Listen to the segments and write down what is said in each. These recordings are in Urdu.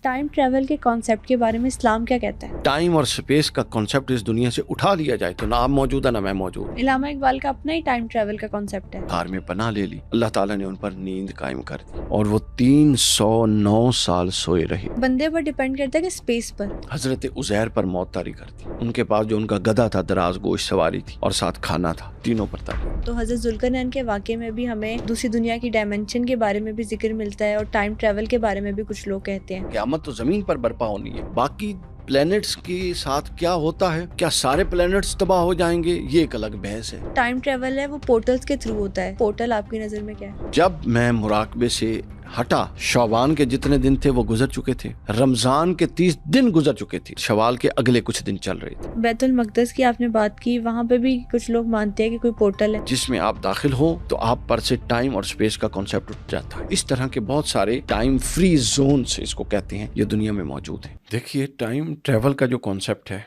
ٹائم ٹریول کے کانسیپٹ کے بارے میں اسلام کیا کہتا ہے؟ ٹائم اور سپیس کا کانسیپٹ اس دنیا سے اٹھا لیا جائے تو نہ آپ موجود ہے نہ میں موجود. علامہ اقبال کا اپنا ہی ٹائم ٹریول کا کانسیپٹ ہے. غار میں پناہ لے لی, اللہ تعالیٰ نے ان پر نیند قائم کر دی اور وہ 309 سال سوئے رہے. بندے پر ڈیپینڈ کرتا ہے کہ اسپیس پر. حضرت عزیر پر موت طاری کر دی. ان کے پاس جو ان کا گدھا تھا دراز گوش سواری تھی اور ساتھ کھانا تھا, تینوں پر طاری. تو حضرت ذوالقرنین کے واقعے میں بھی ہمیں دوسری دنیا کی ڈائمینشن کے بارے میں بھی ذکر ملتا ہے اور ٹائم ٹریول کے بارے میں بھی کچھ لوگ کہتے ہیں قیامت تو زمین پر برپا ہونی ہے, باقی پلینٹس کے ساتھ کیا ہوتا ہے, کیا سارے پلینٹس تباہ ہو جائیں گے, یہ ایک الگ بحث ہے. ٹائم ٹریول ہے وہ پورٹلز کے تھرو ہوتا ہے. پورٹل آپ کی نظر میں کیا ہے؟ جب میں مراقبے سے ہٹا, شعبان کے جتنے دن تھے وہ گزر چکے تھے, رمضان کے 30 دن گزر چکے تھے, شوال کے اگلے کچھ دن چل رہے تھے. بیت المقدس کی آپ نے بات کی, وہاں پہ بھی کچھ لوگ مانتے ہیں کہ کوئی پورٹل ہے جس میں آپ داخل ہو تو آپ پر سے ٹائم اور سپیس کا کانسیپٹ اٹھ جاتا ہے. اس طرح کے بہت سارے ٹائم فری زونز اس کو کہتے ہیں, یہ دنیا میں موجود ہیں. دیکھیے ٹائم ٹریول کا جو کانسیپٹ ہے,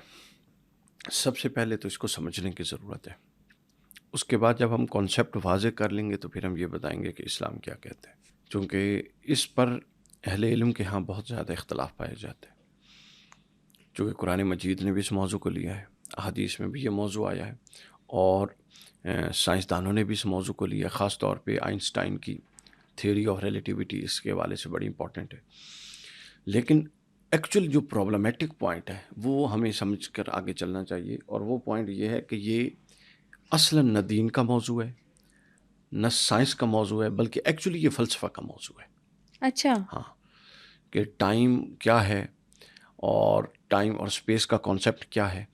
سب سے پہلے تو اس کو سمجھنے کی ضرورت ہے. اس کے بعد جب ہم کانسیپٹ واضح کر لیں گے تو پھر ہم یہ بتائیں گے کہ اسلام کیا کہتا ہے, چونکہ اس پر اہل علم کے ہاں بہت زیادہ اختلاف پائے جاتے ہیں. چونکہ قرآن مجید نے بھی اس موضوع کو لیا ہے, احادیث میں بھی یہ موضوع آیا ہے, اور سائنسدانوں نے بھی اس موضوع کو لیا. خاص طور پہ آئنسٹائن کی تھیوری آف ریلیٹیوٹی اس کے حوالے سے بڑی امپورٹنٹ ہے. لیکن ایکچوئل جو پرابلمیٹک پوائنٹ ہے وہ ہمیں سمجھ کر آگے چلنا چاہیے, اور وہ پوائنٹ یہ ہے کہ یہ اصلاً نہ دین کا موضوع ہے نہ سائنس کا موضوع ہے, بلکہ ایکچولی یہ فلسفہ کا موضوع ہے. اچھا, ہاں, کہ ٹائم کیا ہے اور ٹائم اور سپیس کا کانسیپٹ کیا ہے,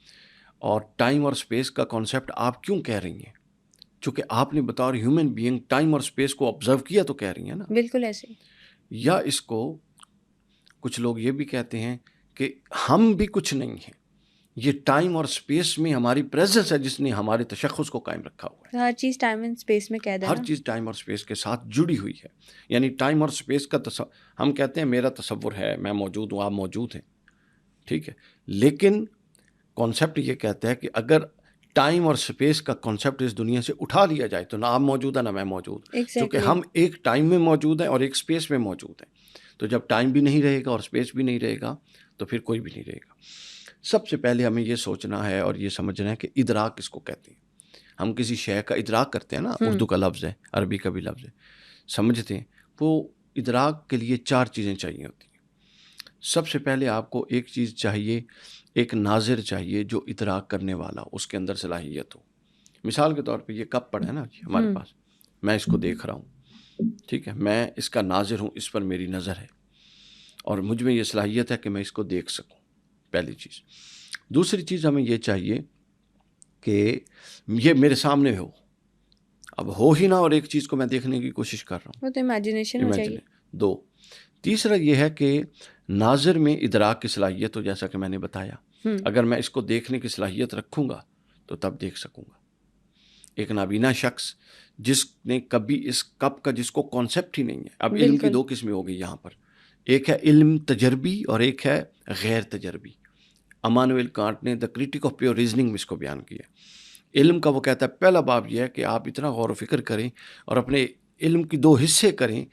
اور ٹائم اور سپیس کا کانسیپٹ آپ کیوں کہہ رہی ہیں, چونکہ آپ نے بطور ہیومن بینگ ٹائم اور سپیس کو آبزرو کیا تو کہہ رہی ہیں نا. بالکل ایسے ہی. یا اس کو کچھ لوگ یہ بھی کہتے ہیں کہ ہم بھی کچھ نہیں ہیں, یہ ٹائم اور سپیس میں ہماری پریزنس ہے جس نے ہمارے تشخص کو قائم رکھا ہوا ہے. ہر چیز ٹائم اینڈ اسپیس میں قید ہے ہر نا؟ چیز ٹائم اور سپیس کے ساتھ جڑی ہوئی ہے. یعنی ٹائم اور سپیس کا ہم کہتے ہیں میرا تصور ہے, میں موجود ہوں, آپ موجود ہیں, ٹھیک ہے, لیکن کانسیپٹ یہ کہتا ہے کہ اگر ٹائم اور سپیس کا کانسیپٹ اس دنیا سے اٹھا لیا جائے تو نہ آپ موجود ہے نہ میں موجود, کیونکہ ہم ایک ٹائم میں موجود ہیں اور ایک سپیس میں موجود ہیں. تو جب ٹائم بھی نہیں رہے گا اور سپیس بھی نہیں رہے گا تو پھر کوئی بھی نہیں رہے گا. سب سے پہلے ہمیں یہ سوچنا ہے اور یہ سمجھنا ہے کہ ادراک کس کو کہتے ہیں. ہم کسی شے کا ادراک کرتے ہیں نا, اردو کا لفظ ہے, عربی کا بھی لفظ ہے, سمجھتے ہیں. وہ ادراک کے لیے 4 چیزیں چاہیے ہوتی ہیں. سب سے پہلے آپ کو ایک چیز چاہیے, ایک ناظر چاہیے جو ادراک کرنے والا, اس کے اندر صلاحیت ہو. مثال کے طور پہ یہ کپ پڑا ہے نا جی ہمارے پاس, میں اس کو دیکھ رہا ہوں, ٹھیک ہے, میں اس کا ناظر ہوں, اس پر میری نظر ہے اور مجھ میں یہ صلاحیت ہے کہ میں اس کو دیکھ سکوں, پہلی چیز. دوسری چیز ہمیں یہ چاہیے کہ یہ میرے سامنے ہو. اب ہو ہی نہ, اور ایک چیز کو میں دیکھنے کی کوشش کر رہا ہوں, وہ تو امیجنیشن ہو جائے گی. 2. تیسرا یہ ہے کہ ناظر میں ادراک کی صلاحیت ہو, جیسا کہ میں نے بتایا. اگر میں اس کو دیکھنے کی صلاحیت رکھوں گا تو تب دیکھ سکوں گا. ایک نابینا شخص جس نے کبھی اس کپ کا جس کو کانسیپٹ ہی نہیں ہے. اب علم کی 2 قسمیں ہو گئی یہاں پر, ایک ہے علم تجربی اور ایک ہے غیر تجربی. امانوئل کانٹ نے دا کرٹک آف پیور ریزننگ میں اس کو بیان کیا. علم کا وہ کہتا ہے پہلا باب یہ ہے کہ آپ اتنا غور و فکر کریں اور اپنے علم کی 2 حصے کریں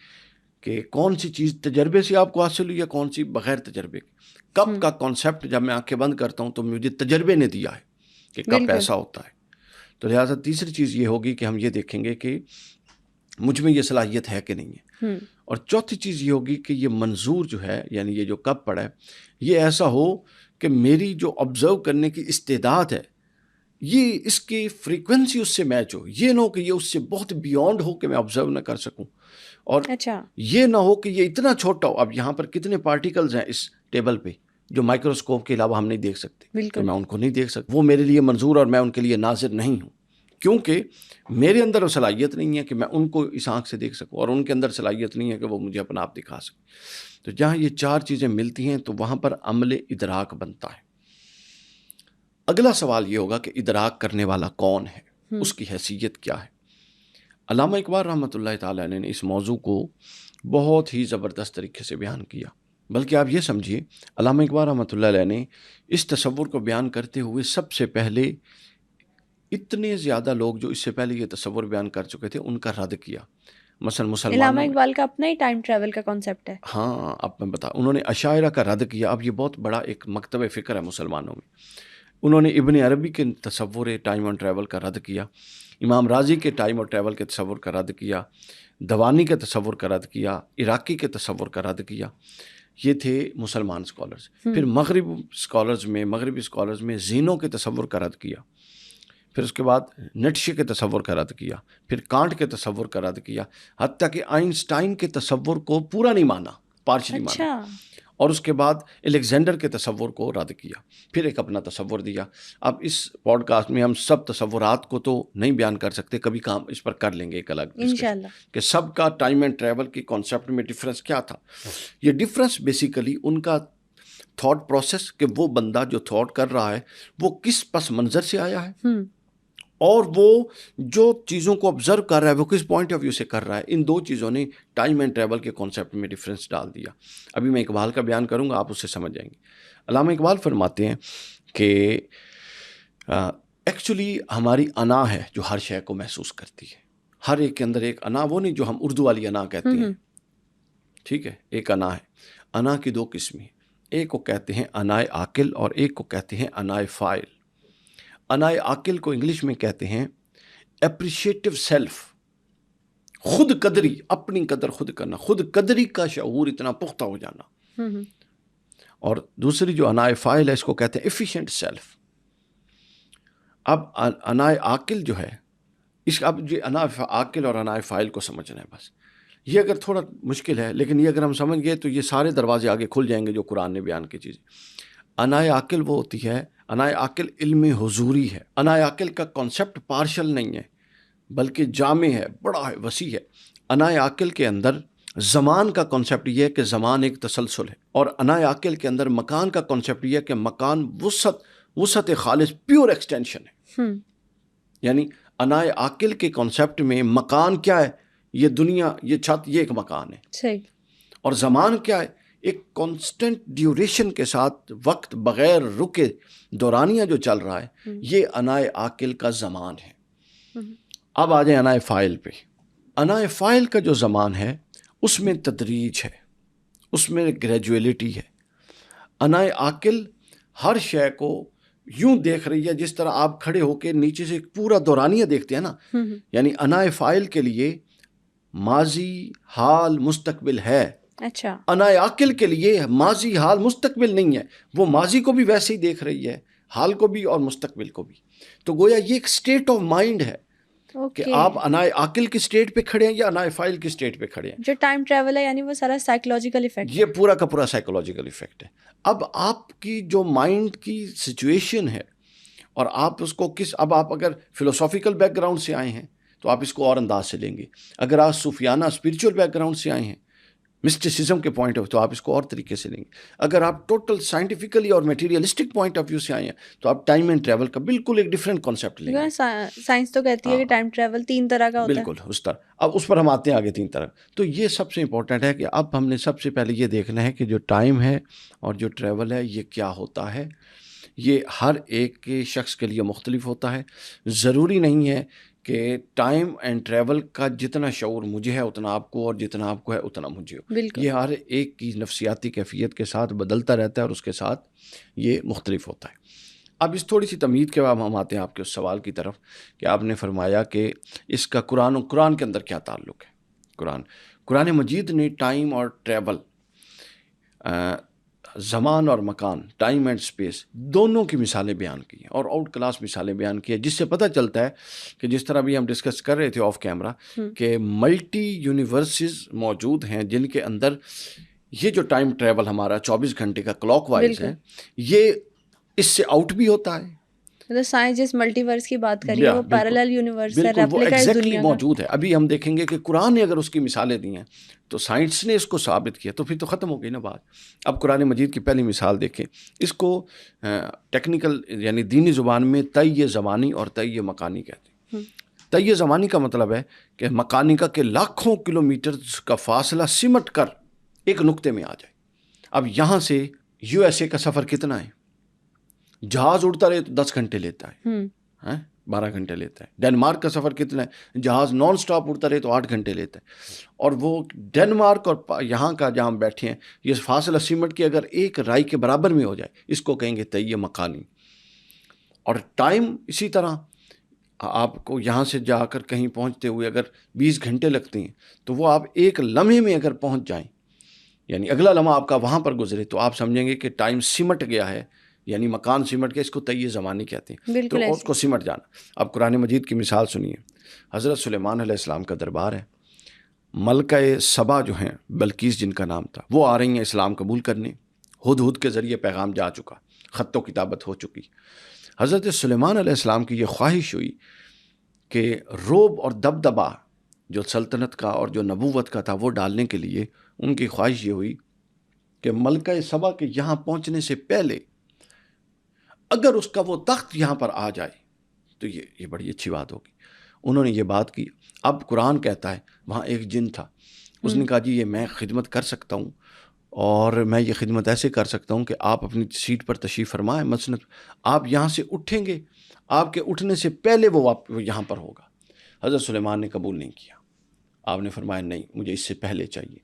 کہ کون سی چیز تجربے سے آپ کو حاصل ہوئی یا کون سی بغیر تجربے کی. کپ کا کانسیپٹ جب میں آنکھیں بند کرتا ہوں تو مجھے تجربے نے دیا ہے کہ کپ ایسا ہوتا ہے. تو لہٰذا تیسری چیز یہ ہوگی کہ ہم یہ دیکھیں گے کہ مجھ میں یہ صلاحیت ہے کہ نہیں ہے. اور چوتھی چیز یہ ہوگی کہ یہ منظور جو ہے, یعنی یہ جو کپ پڑا ہے, یہ ایسا ہو کہ میری جو آبزرو کرنے کی استعداد ہے یہ اس کی فریکوینسی اس سے میچ ہو. یہ نہ ہو کہ یہ اس سے بہت بیونڈ ہو کہ میں آبزرو نہ کر سکوں, اور یہ نہ ہو کہ یہ اتنا چھوٹا ہو. اب یہاں پر کتنے پارٹیکلز ہیں اس ٹیبل پہ جو مائکروسکوپ کے علاوہ ہم نہیں دیکھ سکتے, تو میں ان کو نہیں دیکھ سکتا. وہ میرے لیے منظور اور میں ان کے لیے ناظر نہیں ہوں, کیونکہ میرے اندر وہ صلاحیت نہیں ہے کہ میں ان کو اس آنکھ سے دیکھ سکوں, اور ان کے اندر صلاحیت نہیں ہے کہ وہ مجھے اپنا آپ دکھا سکیں. تو جہاں یہ 4 چیزیں ملتی ہیں تو وہاں پر عمل ادراک بنتا ہے. اگلا سوال یہ ہوگا کہ ادراک کرنے والا کون ہے, اس کی حیثیت کیا ہے. علامہ اقبال رحمۃ اللہ تعالی علیہ نے اس موضوع کو بہت ہی زبردست طریقے سے بیان کیا. بلکہ آپ یہ سمجھیے, علامہ اقبال رحمۃ اللہ علیہ نے اس تصور کو بیان کرتے ہوئے سب سے پہلے اتنے زیادہ لوگ جو اس سے پہلے یہ تصور بیان کر چکے تھے ان کا رد کیا. مثلا علامہ مسلمانوں میں. اقبال کا اپنا ہی ٹائم ٹریول کا کانسیپٹ ہے. ہاں اب میں بتا, انہوں نے اشاعرہ کا رد کیا. اب یہ بہت بڑا ایک مکتب فکر ہے مسلمانوں میں. انہوں نے ابن عربی کے تصور ٹائم اور ٹریول کا رد کیا, امام راضی کے ٹائم اور ٹریول کے تصور کا رد کیا, دوانی کے تصور کا رد کیا, عراقی کے تصور کا رد کیا. یہ تھے مسلمان اسکالرز. پھر مغربی اسکالرز میں زینوں کے تصور کا رد کیا. پھر اس کے بعد نیٹشے کے تصور کا رد کیا. پھر کانٹ کے تصور کا رد کیا. حتیٰ کہ آئنسٹائن کے تصور کو پورا نہیں مانا, پارشلی مانا. اور اس کے بعد الیگزینڈر کے تصور کو رد کیا. پھر ایک اپنا تصور دیا. اب اس پوڈ کاسٹ میں ہم سب تصورات کو تو نہیں بیان کر سکتے, کبھی کام اس پر کر لیں گے ایک الگ انشاءاللہ, کہ سب کا ٹائم اینڈ ٹریول کی کانسیپٹ میں ڈفرینس کیا تھا. یہ ڈفرینس بیسیکلی ان کا تھاٹ پروسیس, کہ وہ بندہ جو تھاٹ کر رہا ہے وہ کس پس منظر سے آیا ہے, اور وہ جو چیزوں کو آبزرو کر رہا ہے وہ کس پوائنٹ آف ویو سے کر رہا ہے. ان دو چیزوں نے ٹائم اینڈ ٹریول کے کانسیپٹ میں ڈفرینس ڈال دیا. ابھی میں اقبال کا بیان کروں گا, آپ اس سے سمجھ جائیں گے. علامہ اقبال فرماتے ہیں کہ ایکچولی ہماری انا ہے جو ہر شے کو محسوس کرتی ہے. ہر ایک کے اندر ایک انا, وہ نہیں جو ہم اردو والی انا کہتے ہیں, ٹھیک ہے, ایک انا ہے. انا کی دو قسمیں, ایک کو کہتے ہیں انائے عاقل اور ایک کو کہتے ہیں انائے فاعل. انائے عاقل کو انگلش میں کہتے ہیں اپریشیٹو سیلف, خود قدری, اپنی قدر خود کرنا, خود قدری کا شعور اتنا پختہ ہو جانا. اور دوسری جو انائے فاعل ہے اس کو کہتے ہیں ایفیشینٹ سیلف. اب انائے عاقل جو ہے, اب یہ انائے عاقل اور انائے فاعل کو سمجھنا ہے بس. یہ اگر تھوڑا مشکل ہے, لیکن یہ اگر ہم سمجھ گئے تو یہ سارے دروازے آگے کھل جائیں گے جو قرآن نے بیان کی چیزیں. انائے عاقل وہ ہوتی ہے, انائے عاقل علم حضوری ہے. انائے عاقل کا کانسیپٹ پارشل نہیں ہے بلکہ جامع ہے, بڑا ہے, وسیع ہے. انائے عاقل کے اندر زمان کا کانسیپٹ یہ ہے کہ زمان ایک تسلسل ہے, اور انائے عاقل کے اندر مکان کا کانسیپٹ یہ ہے کہ مکان وسعت خالص, پیور ایکسٹینشن ہے. یعنی انائے عاقل کے کانسیپٹ میں مکان کیا ہے, یہ دنیا, یہ چھت, یہ ایک مکان ہے. صحیح. اور زمان کیا ہے, ایک کانسٹنٹ ڈیوریشن کے ساتھ وقت بغیر رکے دورانیہ جو چل رہا ہے, یہ انائے عاقل کا زمان ہے. اب آ جائیں انائے فاعل پہ. انائے فاعل کا جو زمان ہے اس میں تدریج ہے, اس میں گریجویلٹی ہے. انائے عاقل ہر شے کو یوں دیکھ رہی ہے جس طرح آپ کھڑے ہو کے نیچے سے پورا دورانیہ دیکھتے ہیں نا. یعنی انائے فاعل کے لیے ماضی, حال, مستقبل ہے. اچھا. انائے عاقل کے لیے ماضی, حال, مستقبل نہیں ہے. وہ ماضی کو بھی ویسے ہی دیکھ رہی ہے, حال کو بھی اور مستقبل کو بھی. تو گویا یہ ایک سٹیٹ آف مائنڈ ہے کہ آپ انائے عاقل کی سٹیٹ پہ کھڑے ہیں یا انائے فاعل کی سٹیٹ پہ کھڑے ہیں. جو ٹائم ٹریول ہے یعنی وہ سارا سائیکولوجیکل ایفیکٹ, یہ پورا کا پورا سائیکولوجیکل ایفیکٹ ہے. اب آپ کی جو مائنڈ کی سچویشن ہے, اور آپ اس کو اب آپ اگر فلسافیکل بیک گراؤنڈ سے آئے ہیں تو آپ اس کو اور انداز سے لیں گے. اگر آپ صوفیانہ اسپریچول بیک گراؤنڈ سے آئے ہیں, مسٹیسزم کے پوائنٹ آف ویو, تو آپ اس کو اور طریقے سے لیں گے. اگر آپ ٹوٹل سائنٹیفکلی اور میٹیریلسٹک پوائنٹ آف ویو سے آئے ہیں تو آپ ٹائم اینڈ ٹریول کا بالکل ایک ڈفرینٹ کانسیپٹ لیں گے. سائنس تو کہتی ہے کہ ٹائم ٹریول 3 طرح کا ہوتا ہے. بالکل اس طرح. اب اس پر ہم آتے ہیں آگے 3 طرح. تو یہ سب سے امپورٹنٹ ہے کہ اب ہم نے سب سے پہلے یہ دیکھنا ہے کہ جو ٹائم ہے اور جو ٹریول ہے یہ کیا ہوتا ہے. یہ ہر ایک کے شخص کے لیے مختلف ہوتا ہے. ضروری نہیں ہے کہ ٹائم اینڈ ٹریول کا جتنا شعور مجھے ہے اتنا آپ کو, اور جتنا آپ کو ہے اتنا مجھے ہو. یہ ہر ایک کی نفسیاتی کیفیت کے ساتھ بدلتا رہتا ہے اور اس کے ساتھ یہ مختلف ہوتا ہے. اب اس تھوڑی سی تمہید کے بعد ہم آتے ہیں آپ کے اس سوال کی طرف کہ آپ نے فرمایا کہ اس کا قرآن کے اندر کیا تعلق ہے. قرآن مجید نے ٹائم اور ٹریول, زمان اور مکان, ٹائم اینڈ سپیس, دونوں کی مثالیں بیان کی ہیں, اور آؤٹ کلاس مثالیں بیان کی ہیں, جس سے پتہ چلتا ہے کہ جس طرح بھی ہم ڈسکس کر رہے تھے آف کیمرہ کہ ملٹی یونیورسز موجود ہیں جن کے اندر یہ جو ٹائم ٹریول ہمارا 24 گھنٹے کا کلاک وائز ہے, یہ اس سے آؤٹ بھی ہوتا ہے. سائنس جس ملٹی ورس کی بات کری ہے وہ پیرالل یونیورس ہے, وہ ایگزیکٹلی موجود ہے. ابھی ہم دیکھیں گے کہ قرآن نے اگر اس کی مثالیں دی ہیں تو سائنس نے اس کو ثابت کیا, تو پھر تو ختم ہو گئی نا بات. اب قرآن مجید کی پہلی مثال دیکھیں, اس کو ٹیکنیکل یعنی دینی زبان میں طی زمانی اور طی مکانی کہتے ہیں. طی زمانی کا مطلب ہے کہ مکانی کا کہ لاکھوں کلومیٹر کا فاصلہ سمٹ کر ایک نقطے میں آ جائے. اب یہاں سے USA کا سفر کتنا ہے؟ جہاز اڑتا رہے تو 10 گھنٹے لیتا ہے, 12 گھنٹے لیتا ہے. ڈنمارک کا سفر کتنا ہے؟ جہاز نان سٹاپ اڑتا رہے تو 8 گھنٹے لیتا ہے. اور وہ ڈنمارک اور یہاں کا جہاں ہم بیٹھے ہیں یہ فاصلہ سمٹ کے اگر ایک رائی کے برابر میں ہو جائے اس کو کہیں گے تیہ مکانی. اور ٹائم اسی طرح آپ کو یہاں سے جا کر کہیں پہنچتے ہوئے اگر 20 گھنٹے لگتے ہیں تو وہ آپ ایک لمحے میں اگر پہنچ جائیں، یعنی اگلا لمحہ آپ کا وہاں پر گزرے، تو آپ سمجھیں گے کہ ٹائم سمٹ گیا ہے، یعنی مکان سمٹ گیا. اس کو تیہ زمانی کہتے ہیں. تو اس کو سمٹ جانا. اب قرآن مجید کی مثال سنیے. حضرت سلیمان علیہ السلام کا دربار ہے. ملکہ سبا جو ہیں، بلقیس جن کا نام تھا، وہ آ رہی ہیں اسلام قبول کرنے. ہدہد کے ذریعے پیغام جا چکا، خط و کتابت ہو چکی. حضرت سلیمان علیہ السلام کی یہ خواہش ہوئی کہ روب اور دبدبا جو سلطنت کا اور جو نبوت کا تھا وہ ڈالنے کے لیے ان کی خواہش یہ ہوئی کہ ملکہ سبا کے یہاں پہنچنے سے پہلے اگر اس کا وہ تخت یہاں پر آ جائے تو یہ بڑی اچھی بات ہوگی. انہوں نے یہ بات کی. اب قرآن کہتا ہے وہاں ایک جن تھا، اس نے کہا جی یہ میں خدمت کر سکتا ہوں، اور میں یہ خدمت ایسے کر سکتا ہوں کہ آپ اپنی سیٹ پر تشریف فرمائیں، مسند آپ یہاں سے اٹھیں گے، آپ کے اٹھنے سے پہلے وہ یہاں پر ہوگا. حضرت سلیمان نے قبول نہیں کیا. آپ نے فرمایا نہیں، مجھے اس سے پہلے چاہیے.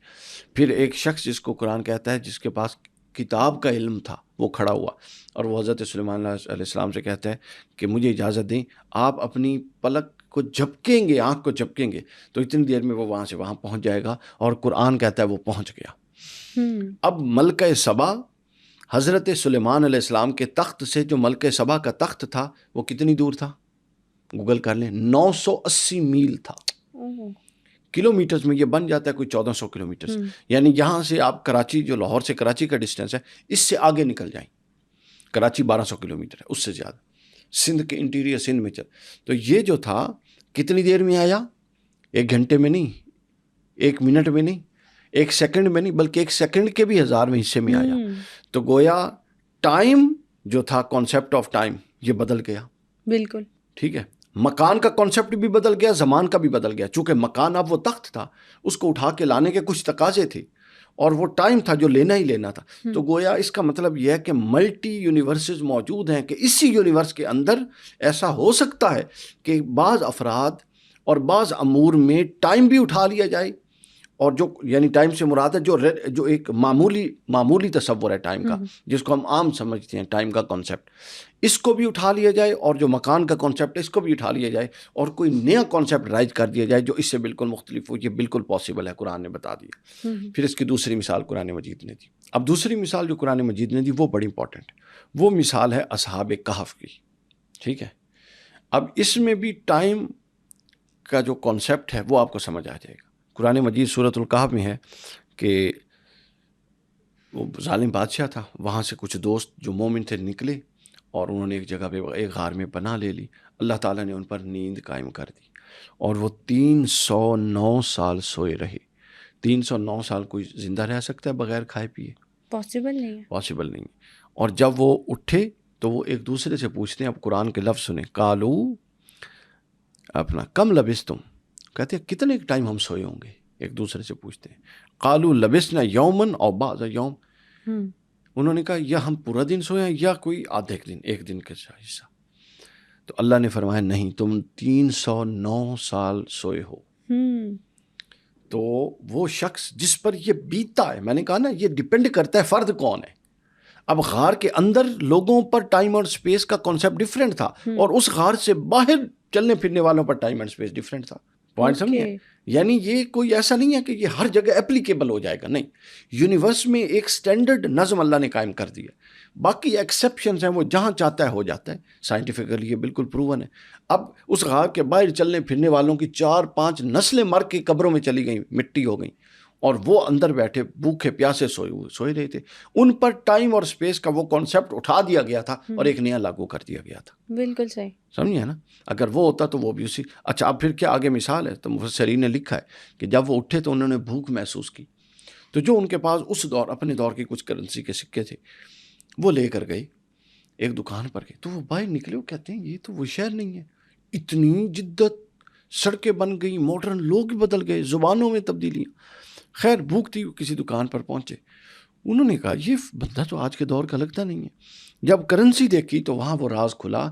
پھر ایک شخص جس کو قرآن کہتا ہے جس کے پاس کتاب کا علم تھا وہ کھڑا ہوا اور وہ حضرت سلیمان علیہ السلام سے کہتا ہے کہ مجھے اجازت دیں، آپ اپنی پلک کو جھپکیں گے، آنکھ کو جھپکیں گے تو اتنی دیر میں وہ وہاں سے وہاں پہنچ جائے گا. اور قرآن کہتا ہے وہ پہنچ گیا. اب ملکہ سبا حضرت سلیمان علیہ السلام کے تخت سے، جو ملکہ سبا کا تخت تھا وہ کتنی دور تھا؟ گوگل کر لیں، 980 میل تھا. کلومیٹرز میں یہ بن جاتا ہے کوئی 1400 کلومیٹرز. یعنی یہاں سے آپ کراچی، جو لاہور سے کراچی کا ڈسٹینس ہے، اس سے آگے نکل جائیں. کراچی 1200 کلومیٹر ہے، اس سے زیادہ. سندھ کے انٹیریئر سندھ میں چل. تو یہ جو تھا کتنی دیر میں آیا؟ 1 گھنٹے میں نہیں، 1 منٹ میں نہیں، 1 سیکنڈ میں نہیں، بلکہ 1 سیکنڈ کے بھی 1000ویں حصے میں آیا. تو گویا ٹائم جو تھا، کانسیپٹ آف ٹائم، یہ بدل گیا. بالکل ٹھیک ہے. مکان کا کانسیپٹ بھی بدل گیا، زمان کا بھی بدل گیا. چونکہ مکان اب وہ تخت تھا، اس کو اٹھا کے لانے کے کچھ تقاضے تھے، اور وہ ٹائم تھا جو لینا ہی لینا تھا. تو گویا اس کا مطلب یہ ہے کہ ملٹی یونیورسز موجود ہیں، کہ اسی یونیورس کے اندر ایسا ہو سکتا ہے کہ بعض افراد اور بعض امور میں ٹائم بھی اٹھا لیا جائے، اور جو یعنی ٹائم سے مراد ہے جو ایک معمولی تصور ہے ٹائم کا، جس کو ہم عام سمجھتے ہیں ٹائم کا کانسیپٹ، اس کو بھی اٹھا لیا جائے، اور جو مکان کا کانسیپٹ ہے اس کو بھی اٹھا لیا جائے، اور کوئی نیا کانسیپٹ رائج کر دیا جائے جو اس سے بالکل مختلف ہو. یہ بالکل پاسبل ہے، قرآن نے بتا دیا. پھر اس کی دوسری مثال قرآن مجید نے دی. اب دوسری مثال جو قرآن مجید نے دی وہ بڑی امپورٹنٹ ہے. وہ مثال ہے اصحاب کہف کی. ٹھیک ہے. اب اس میں بھی ٹائم کا جو کانسیپٹ ہے وہ آپ کو سمجھ آ جائے گا. قرآن مجید سورۃ الکہف میں ہے کہ وہ ظالم بادشاہ تھا، وہاں سے کچھ دوست جو مومن تھے نکلے، اور انہوں نے ایک جگہ پہ ایک غار میں پناہ لے لی. اللہ تعالیٰ نے ان پر نیند قائم کر دی، اور وہ 309 سال سوئے رہے. 309 سال کوئی زندہ رہ سکتا ہے بغیر کھائے پیے؟ پاسبل نہیں ہے. پاسبل نہیں. اور جب وہ اٹھے تو وہ ایک دوسرے سے پوچھتے ہیں. اب قرآن کے لفظ سنیں. قالو اپنا کم لبستم، کہتے ہیں کتنے ٹائم ہم سوئے ہوں گے. ایک دوسرے سے پوچھتے ہیں. قالو لبسنا یومن او بعض یوم، انہوں نے کہا یا ہم پورا دن سوئے ہیں یا کوئی آدھے دن، ایک دن کا حصہ. تو اللہ نے فرمایا نہیں، تم 309 سال سوئے ہو. تو وہ شخص جس پر یہ بیتتا ہے، میں نے کہا نا یہ ڈیپینڈ کرتا ہے فرد کون ہے. اب غار کے اندر لوگوں پر ٹائم اور سپیس کا کانسیپٹ ڈیفرنٹ تھا، اور اس غار سے باہر چلنے پھرنے والوں پر ٹائم اینڈ سپیس ڈیفرنٹ تھا. پوائنٹ سمجھے؟ یعنی یہ کوئی ایسا نہیں ہے کہ یہ ہر جگہ اپلیکیبل ہو جائے گا. نہیں، یونیورس میں ایک سٹینڈرڈ نظم اللہ نے قائم کر دیا. باقی ایکسیپشنز ہیں، وہ جہاں چاہتا ہے ہو جاتا ہے. سائنٹیفکلی یہ بالکل پروون ہے. اب اس غار کے باہر چلنے پھرنے والوں کی 4-5 نسلیں مر کے قبروں میں چلی گئیں، مٹی ہو گئیں، اور وہ اندر بیٹھے بھوکے پیاسے سوئے رہے تھے. ان پر ٹائم اور سپیس کا وہ کانسیپٹ اٹھا دیا گیا تھا اور ایک نیا لاگو کر دیا گیا تھا. بالکل صحیح. سمجھے نا؟ اگر وہ ہوتا تو وہ بھی اسی. اچھا اب پھر کیا آگے مثال ہے؟ تو مفسرین نے لکھا ہے کہ جب وہ اٹھے تو انہوں نے بھوک محسوس کی. تو جو ان کے پاس اس دور اپنے دور کی کچھ کرنسی کے سکے تھے وہ لے کر گئے ایک دکان پر گئے. تو وہ باہر نکلے، وہ کہتے ہیں یہ تو وہ شہر نہیں ہے. اتنی جدت، سڑکیں بن گئی، ماڈرن لوگ بدل گئے، زبانوں میں تبدیلیاں. خیر بھوک تھی، کسی دکان پر پہنچے. انہوں نے کہا یہ بندہ تو آج کے دور کا لگتا نہیں ہے. جب کرنسی دیکھی تو وہاں وہ راز کھلا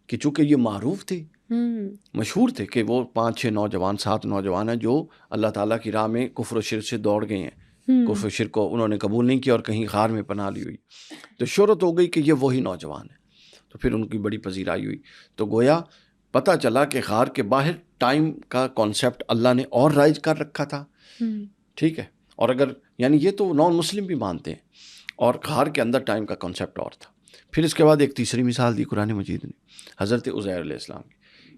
کہ چونکہ یہ معروف تھے مشہور تھے کہ وہ 5-6 نوجوان 7 نوجوان ہیں جو اللہ تعالیٰ کی راہ میں کفر و شرک سے دوڑ گئے ہیں، کفر و شرک کو انہوں نے قبول نہیں کیا اور کہیں غار میں پناہ لی ہوئی، تو شہرت ہو گئی کہ یہ وہی نوجوان ہیں، تو پھر ان کی بڑی پذیرائی ہوئی، تو گویا پتہ چلا کہ غار کے باہر ٹائم کا کانسیپٹ اللہ نے اور رائج کر رکھا تھا، ٹھیک ہے، اور اگر یعنی یہ تو نان مسلم بھی مانتے ہیں، اور غار کے اندر ٹائم کا کانسیپٹ اور تھا۔ پھر اس کے بعد ایک تیسری مثال دی قرآن مجید نے حضرت عزیر علیہ السلام کی۔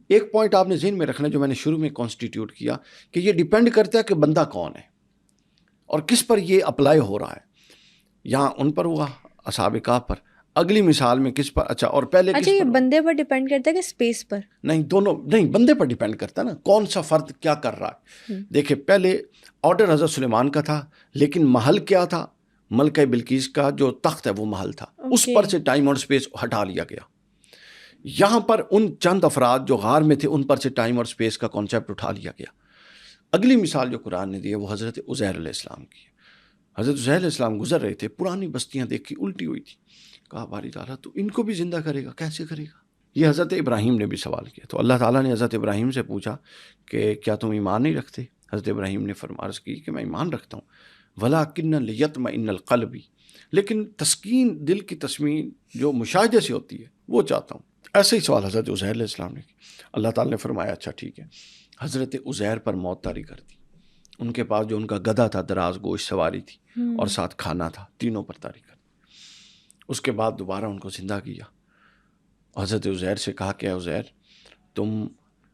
ایک پوائنٹ آپ نے ذہن میں رکھنا جو میں نے شروع میں کانسٹیٹیوٹ کیا کہ یہ ڈیپینڈ کرتا ہے کہ بندہ کون ہے اور کس پر یہ اپلائی ہو رہا ہے، یہاں ان پر ہوا اصحاب کہف پر، اگلی مثال میں کس پر، اچھا اور پہلے اچھا یہ بندے پر ڈیپینڈ کرتا ہے کہ اسپیس پر؟ نہیں، دونوں نہیں، بندے پر ڈیپینڈ کرتا ہے نا، کون سا فرد کیا کر رہا ہے۔ دیکھیں پہلے آرڈر حضرت سلیمان کا تھا، لیکن محل کیا تھا؟ ملکہ بلقیس کا جو تخت ہے وہ محل تھا، اس پر سے ٹائم اور اسپیس ہٹا لیا گیا۔ یہاں پر ان چند افراد جو غار میں تھے ان پر سے ٹائم اور اسپیس کا کانسیپٹ اٹھا لیا گیا۔ اگلی مثال جو قرآن نے دی ہے وہ حضرت عزیر علیہ السلام کی ہے۔ حضرت عزیر علیہ السلام گزر رہے تھے، پرانی بستیاں دیکھی الٹی ہوئی تھی، کہا باری تعالیٰ تو ان کو بھی زندہ کرے گا، کیسے کرے گا؟ یہ حضرت ابراہیم نے بھی سوال کیا، تو اللہ تعالیٰ نے حضرت ابراہیم سے پوچھا کہ کیا تم ایمان نہیں رکھتے؟ حضرت ابراہیم نے عرض کی کہ میں ایمان رکھتا ہوں، وَلَٰكِنَّ لِيَطْمَئِنَّ الْقَلْبِ، لیکن تسکین دل کی تسمین جو مشاہدے سے ہوتی ہے وہ چاہتا ہوں۔ ایسے ہی سوال حضرت عزیر علیہ السلام نے کی، اللہ تعالیٰ نے فرمایا اچھا ٹھیک ہے، حضرت عزیر پر موت طاری کر دی، ان کے پاس جو ان کا گدھا تھا دراز گوش سواری تھی اور ساتھ کھانا تھا، تینوں پر طاری کر دی۔ اس کے بعد دوبارہ ان کو زندہ کیا، حضرت عزیر سے کہا کہ عزیر تم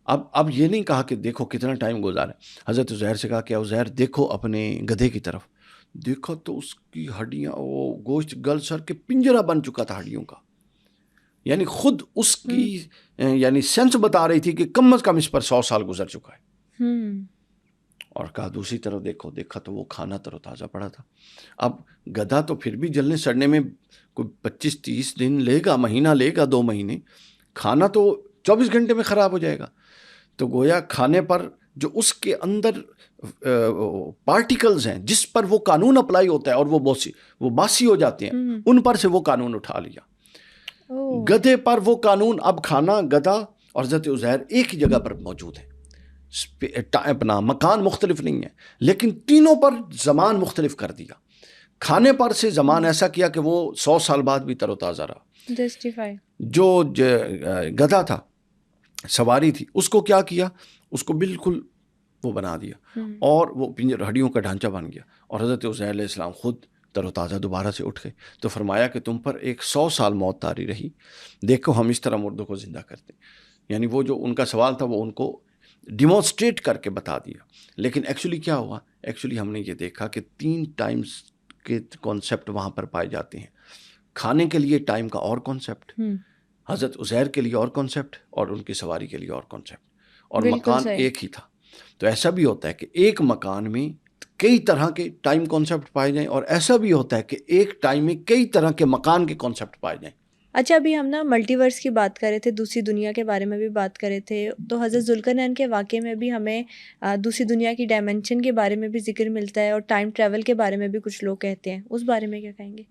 اب یہ نہیں کہا کہ دیکھو کتنا ٹائم گزارا ہے، حضرت عزیر سے کہا کہ عزیر دیکھو اپنے گدھے کی طرف، دیکھو تو اس کی ہڈیاں وہ گوشت گل سر کے پنجرا بن چکا تھا ہڈیوں کا، یعنی خود اس کی یعنی سینس بتا رہی تھی کہ کم از کم اس پر 100 سال گزر چکا ہے۔ اور کہا دوسری طرف دیکھا تو وہ کھانا تر و تازہ پڑا تھا۔ اب گدھا تو پھر بھی جلنے سڑنے میں کوئی 25-30 دن لے گا، مہینہ لے گا، 2 مہینے، کھانا تو 24 گھنٹے میں خراب ہو جائے گا۔ تو گویا کھانے پر جو اس کے اندر پارٹیکلز ہیں جس پر وہ قانون اپلائی ہوتا ہے اور وہ باسی ہو جاتے ہیں، ان پر سے وہ قانون اٹھا لیا۔ گدھے پر وہ قانون، اب کھانا، گدھا اور حضرت عزیر ایک ہی جگہ پر موجود ہے، اپنا مکان مختلف نہیں ہے، لیکن تینوں پر زمان مختلف کر دیا۔ کھانے پر سے زمان ایسا کیا کہ وہ 100 سال بعد بھی تر و تازہ رہا۔ جسٹیفائی جو گدھا تھا، سواری تھی، اس کو کیا کیا؟ اس کو بالکل وہ بنا دیا اور وہ ہڈیوں کا ڈھانچہ بن گیا، اور حضرت عزیر علیہ السلام خود تر و تازہ دوبارہ سے اٹھ گئے۔ تو فرمایا کہ تم پر ایک 100 سال موت طاری رہی، دیکھو ہم اس طرح مردوں کو زندہ کرتے ہیں۔ یعنی وہ جو ان کا سوال تھا وہ ان کو ڈیمونسٹریٹ کر کے بتا دیا، لیکن ایکچولی کیا ہوا؟ ایکچولی ہم نے یہ دیکھا کہ 3 ٹائمز کے کانسیپٹ وہاں پر پائے جاتے ہیں۔ کھانے کے لیے ٹائم کا اور کانسیپٹ، حضرت عزیر کے لیے اور کانسیپٹ، اور ان کی سواری کے لیے اور کانسیپٹ، اور مکان ایک ہی تھا۔ تو ایسا بھی ہوتا ہے کہ ایک مکان میں کئی طرح کے ٹائم کانسیپٹ پائے جائیں، اور ایسا بھی ہوتا ہے کہ ایک ٹائم میں کئی طرح کے مکان کے کانسیپٹ پائے جائیں۔ اچھا ابھی ہم نا ملٹی ورس کی بات کر رہے تھے، دوسری دنیا کے بارے میں بھی بات کر رہے تھے، تو حضرت ذوالقرنین کے واقعے میں بھی ہمیں دوسری دنیا کی ڈائمینشن کے بارے میں بھی ذکر ملتا ہے، اور ٹائم ٹریول کے بارے میں بھی کچھ لوگ کہتے ہیں، اس بارے میں کیا کہیں گے؟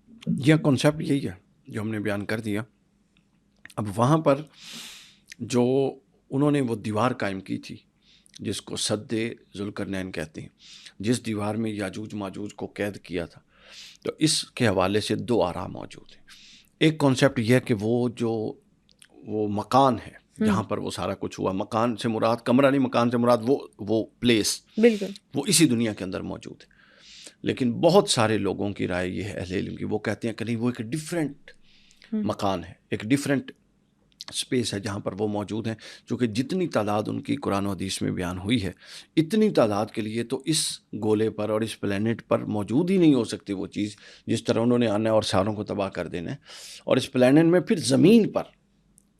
یہ کانسیپٹ یہی ہے جو ہم نے بیان کر دیا۔ اب وہاں پر جو انہوں نے وہ دیوار قائم کی تھی جس کو سد ذوالقرنین کہتے ہیں، جس دیوار میں یاجوج ماجوج کو قید کیا تھا، تو اس کے حوالے سے 2 آراء موجود ہیں۔ ایک کانسیپٹ یہ ہے کہ وہ مکان ہے جہاں پر وہ سارا کچھ ہوا، مکان سے مراد کمرہ نہیں، مکان سے مراد وہ پلیس، بالکل وہ اسی دنیا کے اندر موجود ہے۔ لیکن بہت سارے لوگوں کی رائے یہ ہے، اہل علم کی، وہ کہتے ہیں کہ نہیں، وہ ایک ڈیفرنٹ مکان ہے، ایک ڈیفرنٹ اسپیس ہے جہاں پر وہ موجود ہیں، چونکہ جتنی تعداد ان کی قرآن و حدیث میں بیان ہوئی ہے، اتنی تعداد کے لیے تو اس گولے پر اور اس پلینٹ پر موجود ہی نہیں ہو سکتی وہ چیز جس طرح انہوں نے آنا ہے اور ساروں کو تباہ کر دینا ہے۔ اور اس پلینٹ میں پھر زمین پر،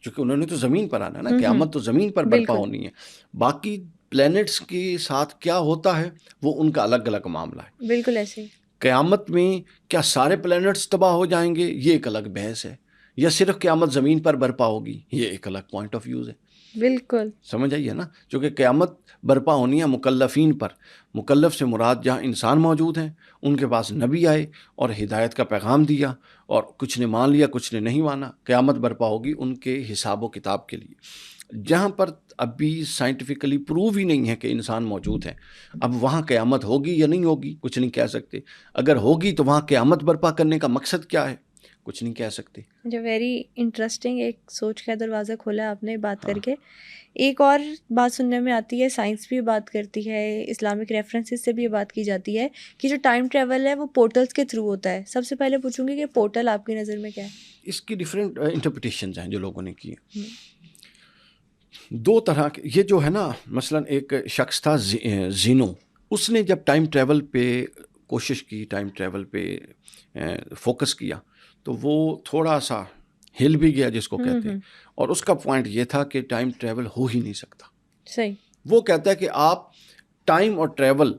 چونکہ انہوں نے تو زمین پر آنا ہے نا، قیامت تو زمین پر برپا ہونی ہے، باقی پلینٹس کے ساتھ کیا ہوتا ہے وہ ان کا الگ الگ معاملہ ہے۔ بالکل ایسے ہی قیامت میں کیا سارے پلینٹس تباہ ہو جائیں گے، یہ ایک الگ بحث ہے، یا صرف قیامت زمین پر برپا ہوگی، یہ ایک الگ پوائنٹ آف ویوز ہے۔ بالکل سمجھ آئیے نا، چونکہ قیامت برپا ہونی ہے مکلفین پر، مکلف سے مراد جہاں انسان موجود ہیں، ان کے پاس نبی آئے اور ہدایت کا پیغام دیا، اور کچھ نے مان لیا کچھ نے نہیں مانا، قیامت برپا ہوگی ان کے حساب و کتاب کے لیے۔ جہاں پر ابھی سائنٹیفکلی پروو ہی نہیں ہے کہ انسان موجود ہے. اب وہاں قیامت ہوگی یا نہیں ہوگی کچھ نہیں کہہ سکتے. اگر ہوگی تو وہاں قیامت برپا کرنے کا مقصد کیا ہے کچھ نہیں کہہ سکتے. جو ویری انٹرسٹنگ ایک سوچ کا دروازہ کھولا آپ نے بات کر کے. ایک اور بات سننے میں آتی ہے، سائنس بھی بات کرتی ہے، اسلامک ریفرنسز سے بھی یہ بات کی جاتی ہے کہ جو ٹائم ٹریول ہے وہ پورٹلز کے تھرو ہوتا ہے. سب سے پہلے پوچھوں گی کہ پورٹل آپ کی نظر میں کیا ہے؟ اس کی ڈفرینٹ انٹرپریٹیشنز ہیں جو لوگوں نے کی ہیں. دو طرح کے یہ جو ہے نا، مثلا ایک شخص تھا زینو، اس نے جب ٹائم ٹریول پہ کوشش کی، ٹائم ٹریول پہ فوکس کیا تو وہ تھوڑا سا ہل بھی گیا جس کو کہتے ہیں. اور اس کا پوائنٹ یہ تھا کہ ٹائم ٹریول ہو ہی نہیں سکتا. صحیح. وہ کہتا ہے کہ آپ ٹائم اور ٹریول،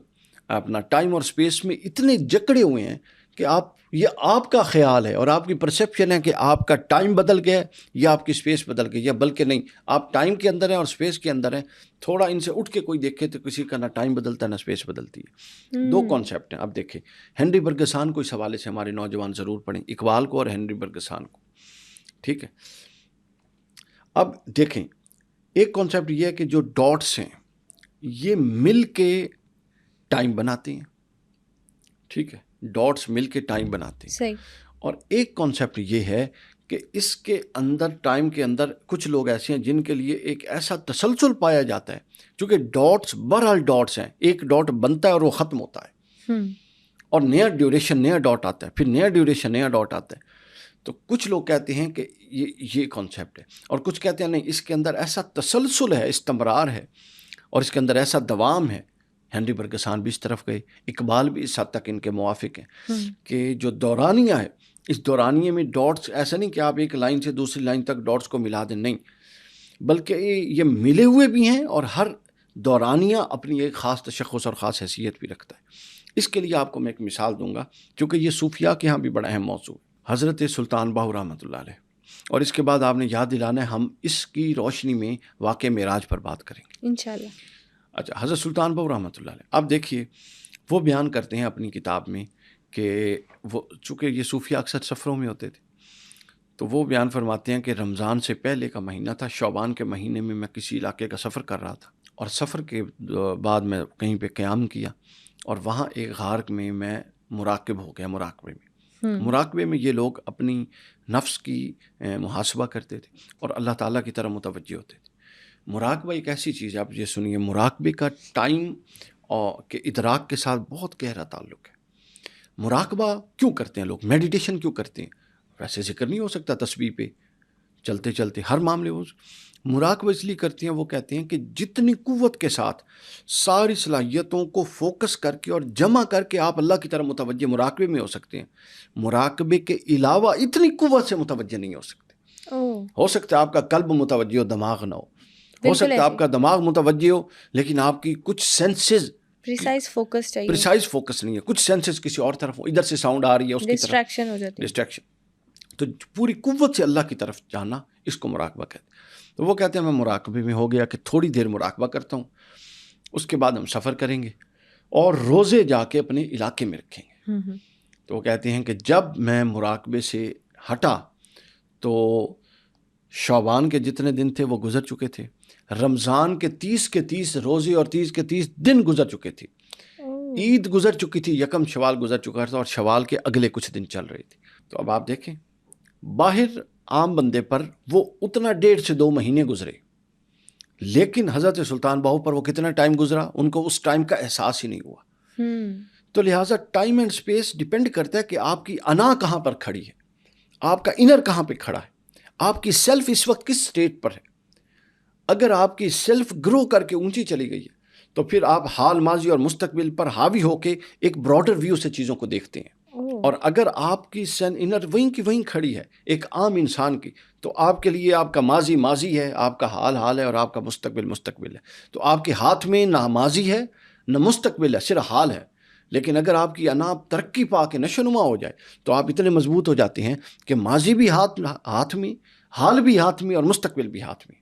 اپنا ٹائم اور اسپیس میں اتنے جکڑے ہوئے ہیں کہ یہ آپ کا خیال ہے اور آپ کی پرسیپشن ہے کہ آپ کا ٹائم بدل گیا یا آپ کی اسپیس بدل گئی، یا بلکہ نہیں، آپ ٹائم کے اندر ہیں اور اسپیس کے اندر ہیں. تھوڑا ان سے اٹھ کے کوئی دیکھے تو کسی کا نہ ٹائم بدلتا ہے نہ اسپیس بدلتی ہے. دو کانسیپٹ ہیں. اب دیکھیں ہنری برگسان کو اس حوالے سے ہمارے نوجوان ضرور پڑھیں، اقبال کو اور ہنری برگسان کو. ٹھیک ہے. اب دیکھیں ایک کانسیپٹ یہ ہے کہ جو ڈاٹس ہیں یہ مل کے ٹائم بناتے ہیں. ٹھیک ہے، ڈاٹس مل کے ٹائم بناتے ہیں. صحیح. اور ایک کانسیپٹ یہ ہے کہ اس کے اندر، ٹائم کے اندر کچھ لوگ ایسے ہیں جن کے لیے ایک ایسا تسلسل پایا جاتا ہے، چونکہ ڈاٹس بہرحال ڈاٹس ہیں، ایک ڈاٹ بنتا ہے اور وہ ختم ہوتا ہے، اور نیا ڈیوریشن، نیا ڈاٹ آتا ہے، پھر نیا ڈیوریشن، نیا ڈاٹ آتا ہے. تو کچھ لوگ کہتے ہیں کہ یہ کانسیپٹ ہے، اور کچھ کہتے ہیں نہیں، اس کے اندر ایسا تسلسل ہے، استمرار ہے، اور اس کے اندر ایسا دوام ہے. ہنری برگسان بھی اس طرف گئے، اقبال بھی اس حد تک ان کے موافق ہیں کہ جو دورانیہ ہے، اس دورانیے میں ڈاٹس ایسا نہیں کہ آپ ایک لائن سے دوسری لائن تک ڈاٹس کو ملا دیں، نہیں، بلکہ یہ ملے ہوئے بھی ہیں، اور ہر دورانیہ اپنی ایک خاص تشخص اور خاص حیثیت بھی رکھتا ہے. اس کے لیے آپ کو میں ایک مثال دوں گا کیونکہ یہ صوفیاء کے ہاں بھی بڑا اہم موضوع ہے. حضرت سلطان باہو رحمۃ اللہ علیہ، اور اس کے بعد آپ نے یاد دلانا ہے، ہم اس کی روشنی میں واقع معراج پر بات کریں گے انشاءاللہ. اچھا، حضرت سلطان باہو رحمۃ اللہ علیہ، اب دیکھیے وہ بیان کرتے ہیں اپنی کتاب میں کہ وہ چونکہ یہ صوفیاء اکثر سفروں میں ہوتے تھے، تو وہ بیان فرماتے ہیں کہ رمضان سے پہلے کا مہینہ تھا، شعبان کے مہینے میں کسی علاقے کا سفر کر رہا تھا، اور سفر کے بعد میں کہیں پہ قیام کیا، اور وہاں ایک غار میں مراقب ہو گیا. مراقبے میں یہ لوگ اپنی نفس کی محاسبہ کرتے تھے اور اللہ تعالیٰ کی طرف متوجہ ہوتے تھے. مراقبہ ایک ایسی چیز ہے، آپ یہ سنیے، مراقبے کا ٹائم اور کے ادراک کے ساتھ بہت گہرا تعلق ہے. مراقبہ کیوں کرتے ہیں لوگ؟ میڈیٹیشن کیوں کرتے ہیں؟ ویسے ذکر نہیں ہو سکتا تسبیح پہ چلتے چلتے ہر معاملے ہو. مراقبہ اس لیے کرتے ہیں، وہ کہتے ہیں کہ جتنی قوت کے ساتھ ساری صلاحیتوں کو فوکس کر کے اور جمع کر کے آپ اللہ کی طرف متوجہ مراقبے میں ہو سکتے ہیں، مراقبے کے علاوہ اتنی قوت سے متوجہ نہیں ہو سکتے. ہو سکتا ہے آپ کا قلب متوجہ ہو، دماغ نہ ہو سکتا ہے آپ کا دماغ متوجہ ہو لیکن آپ کی کچھ سینسز پریسائز فوکس چاہیے، پریسائز فوکس نہیں ہے، کچھ سینسز کسی اور طرف ہو، ادھر سے ساؤنڈ آ رہی ہے، اس کی طرف ڈسٹریکشن ہو جاتی ہے. ڈسٹریکشن. تو پوری قوت سے اللہ کی طرف جانا، اس کو مراقبہ کہتے ہیں. تو وہ کہتے ہیں میں مراقبے میں ہو گیا کہ تھوڑی دیر مراقبہ کرتا ہوں، اس کے بعد ہم سفر کریں گے اور روزے جا کے اپنے علاقے میں رکھیں گے. تو وہ کہتے ہیں کہ جب میں مراقبے سے ہٹا تو شعبان کے جتنے دن تھے وہ گزر چکے تھے، رمضان کے 30 روزے اور 30 دن گزر چکے تھے، عید گزر چکی تھی، یکم شوال گزر چکا تھا، اور شوال کے اگلے کچھ دن چل رہے تھے. تو اب آپ دیکھیں باہر عام بندے پر وہ اتنا 1.5 سے 2 مہینے گزرے، لیکن حضرت سلطان باہو پر وہ کتنا ٹائم گزرا، ان کو اس ٹائم کا احساس ہی نہیں ہوا. تو لہٰذا ٹائم اینڈ اسپیس ڈیپینڈ کرتا ہے کہ آپ کی انا کہاں پر کھڑی ہے، آپ کا انر کہاں پہ کھڑا ہے، آپ کی سیلف اس وقت کس سٹیٹ پر ہے. اگر آپ کی سیلف گرو کر کے اونچی چلی گئی ہے تو پھر آپ حال، ماضی اور مستقبل پر حاوی ہو کے ایک براڈر ویو سے چیزوں کو دیکھتے ہیں. اور اگر آپ کی انر وہیں کی وہیں کھڑی ہے ایک عام انسان کی، تو آپ کے لیے آپ کا ماضی ماضی ہے، آپ کا حال ہے، اور آپ کا مستقبل مستقبل ہے. تو آپ کے ہاتھ میں نہ ماضی ہے نہ مستقبل ہے، صرف حال ہے. لیکن اگر آپ کی انا ترقی پا کے نشو نما ہو جائے تو آپ اتنے مضبوط ہو جاتے ہیں کہ ماضی بھی ہاتھ میں، حال بھی ہاتھ میں، اور مستقبل بھی ہاتھ میں.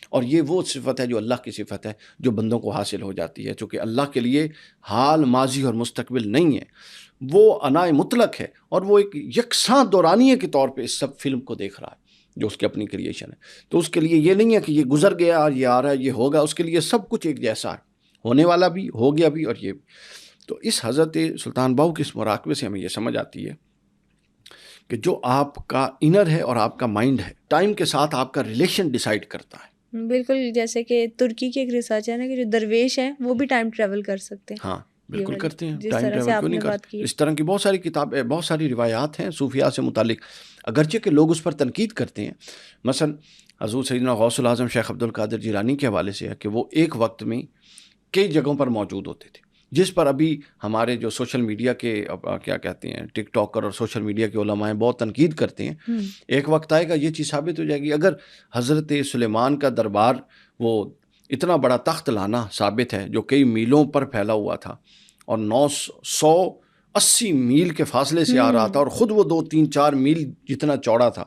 اور یہ وہ صفت ہے جو اللہ کی صفت ہے جو بندوں کو حاصل ہو جاتی ہے، چونکہ اللہ کے لیے حال، ماضی اور مستقبل نہیں ہے، وہ انا مطلق ہے، اور وہ ایک یکساں دورانیے کے طور پہ اس سب فلم کو دیکھ رہا ہے. جو اس کی اپنی کریشن ہے. تو اس کے لیے یہ نہیں ہے کہ یہ گزر گیا اور یہ آ رہا ہے یہ ہوگا, اس کے لیے سب کچھ ایک جیسا ہے, ہونے والا بھی, ہو گیا بھی, اور یہ بھی. تو اس حضرت سلطان بہو کے اس مراقبے سے ہمیں یہ سمجھ آتی ہے کہ جو آپ کا انر ہے اور آپ کا مائنڈ ہے, ٹائم کے ساتھ آپ کا ریلیشن ڈیسائیڈ کرتا ہے. بالکل, جیسے کہ ترکی کی ایک ریسرچ ہے نا کہ جو درویش ہیں وہ بھی ٹائم ٹریول کر سکتے ہیں. ہاں بالکل کرتے ہیں, جس ٹائم طرح سے ٹریول آپ کیوں نے نہیں بات کرتے. کی. اس طرح کی بہت ساری کتابیں, بہت ساری روایات ہیں صوفیاء سے متعلق, اگرچہ کہ لوگ اس پر تنقید کرتے ہیں. مثلا حضور سیدنا غوث العظم شیخ عبد القادر جیلانی کے حوالے سے ہے کہ وہ ایک وقت میں کئی جگہوں پر موجود ہوتے تھے, جس پر ابھی ہمارے جو سوشل میڈیا کے کیا کہتے ہیں ٹک ٹاکر اور سوشل میڈیا کے علماء ہیں بہت تنقید کرتے ہیں. ایک وقت آئے گا یہ چیز ثابت ہو جائے گی. اگر حضرت سلیمان کا دربار وہ اتنا بڑا تخت لانا ثابت ہے جو کئی میلوں پر پھیلا ہوا تھا اور 980 میل کے فاصلے سے آ رہا تھا, اور خود وہ 2-3-4 میل جتنا چوڑا تھا,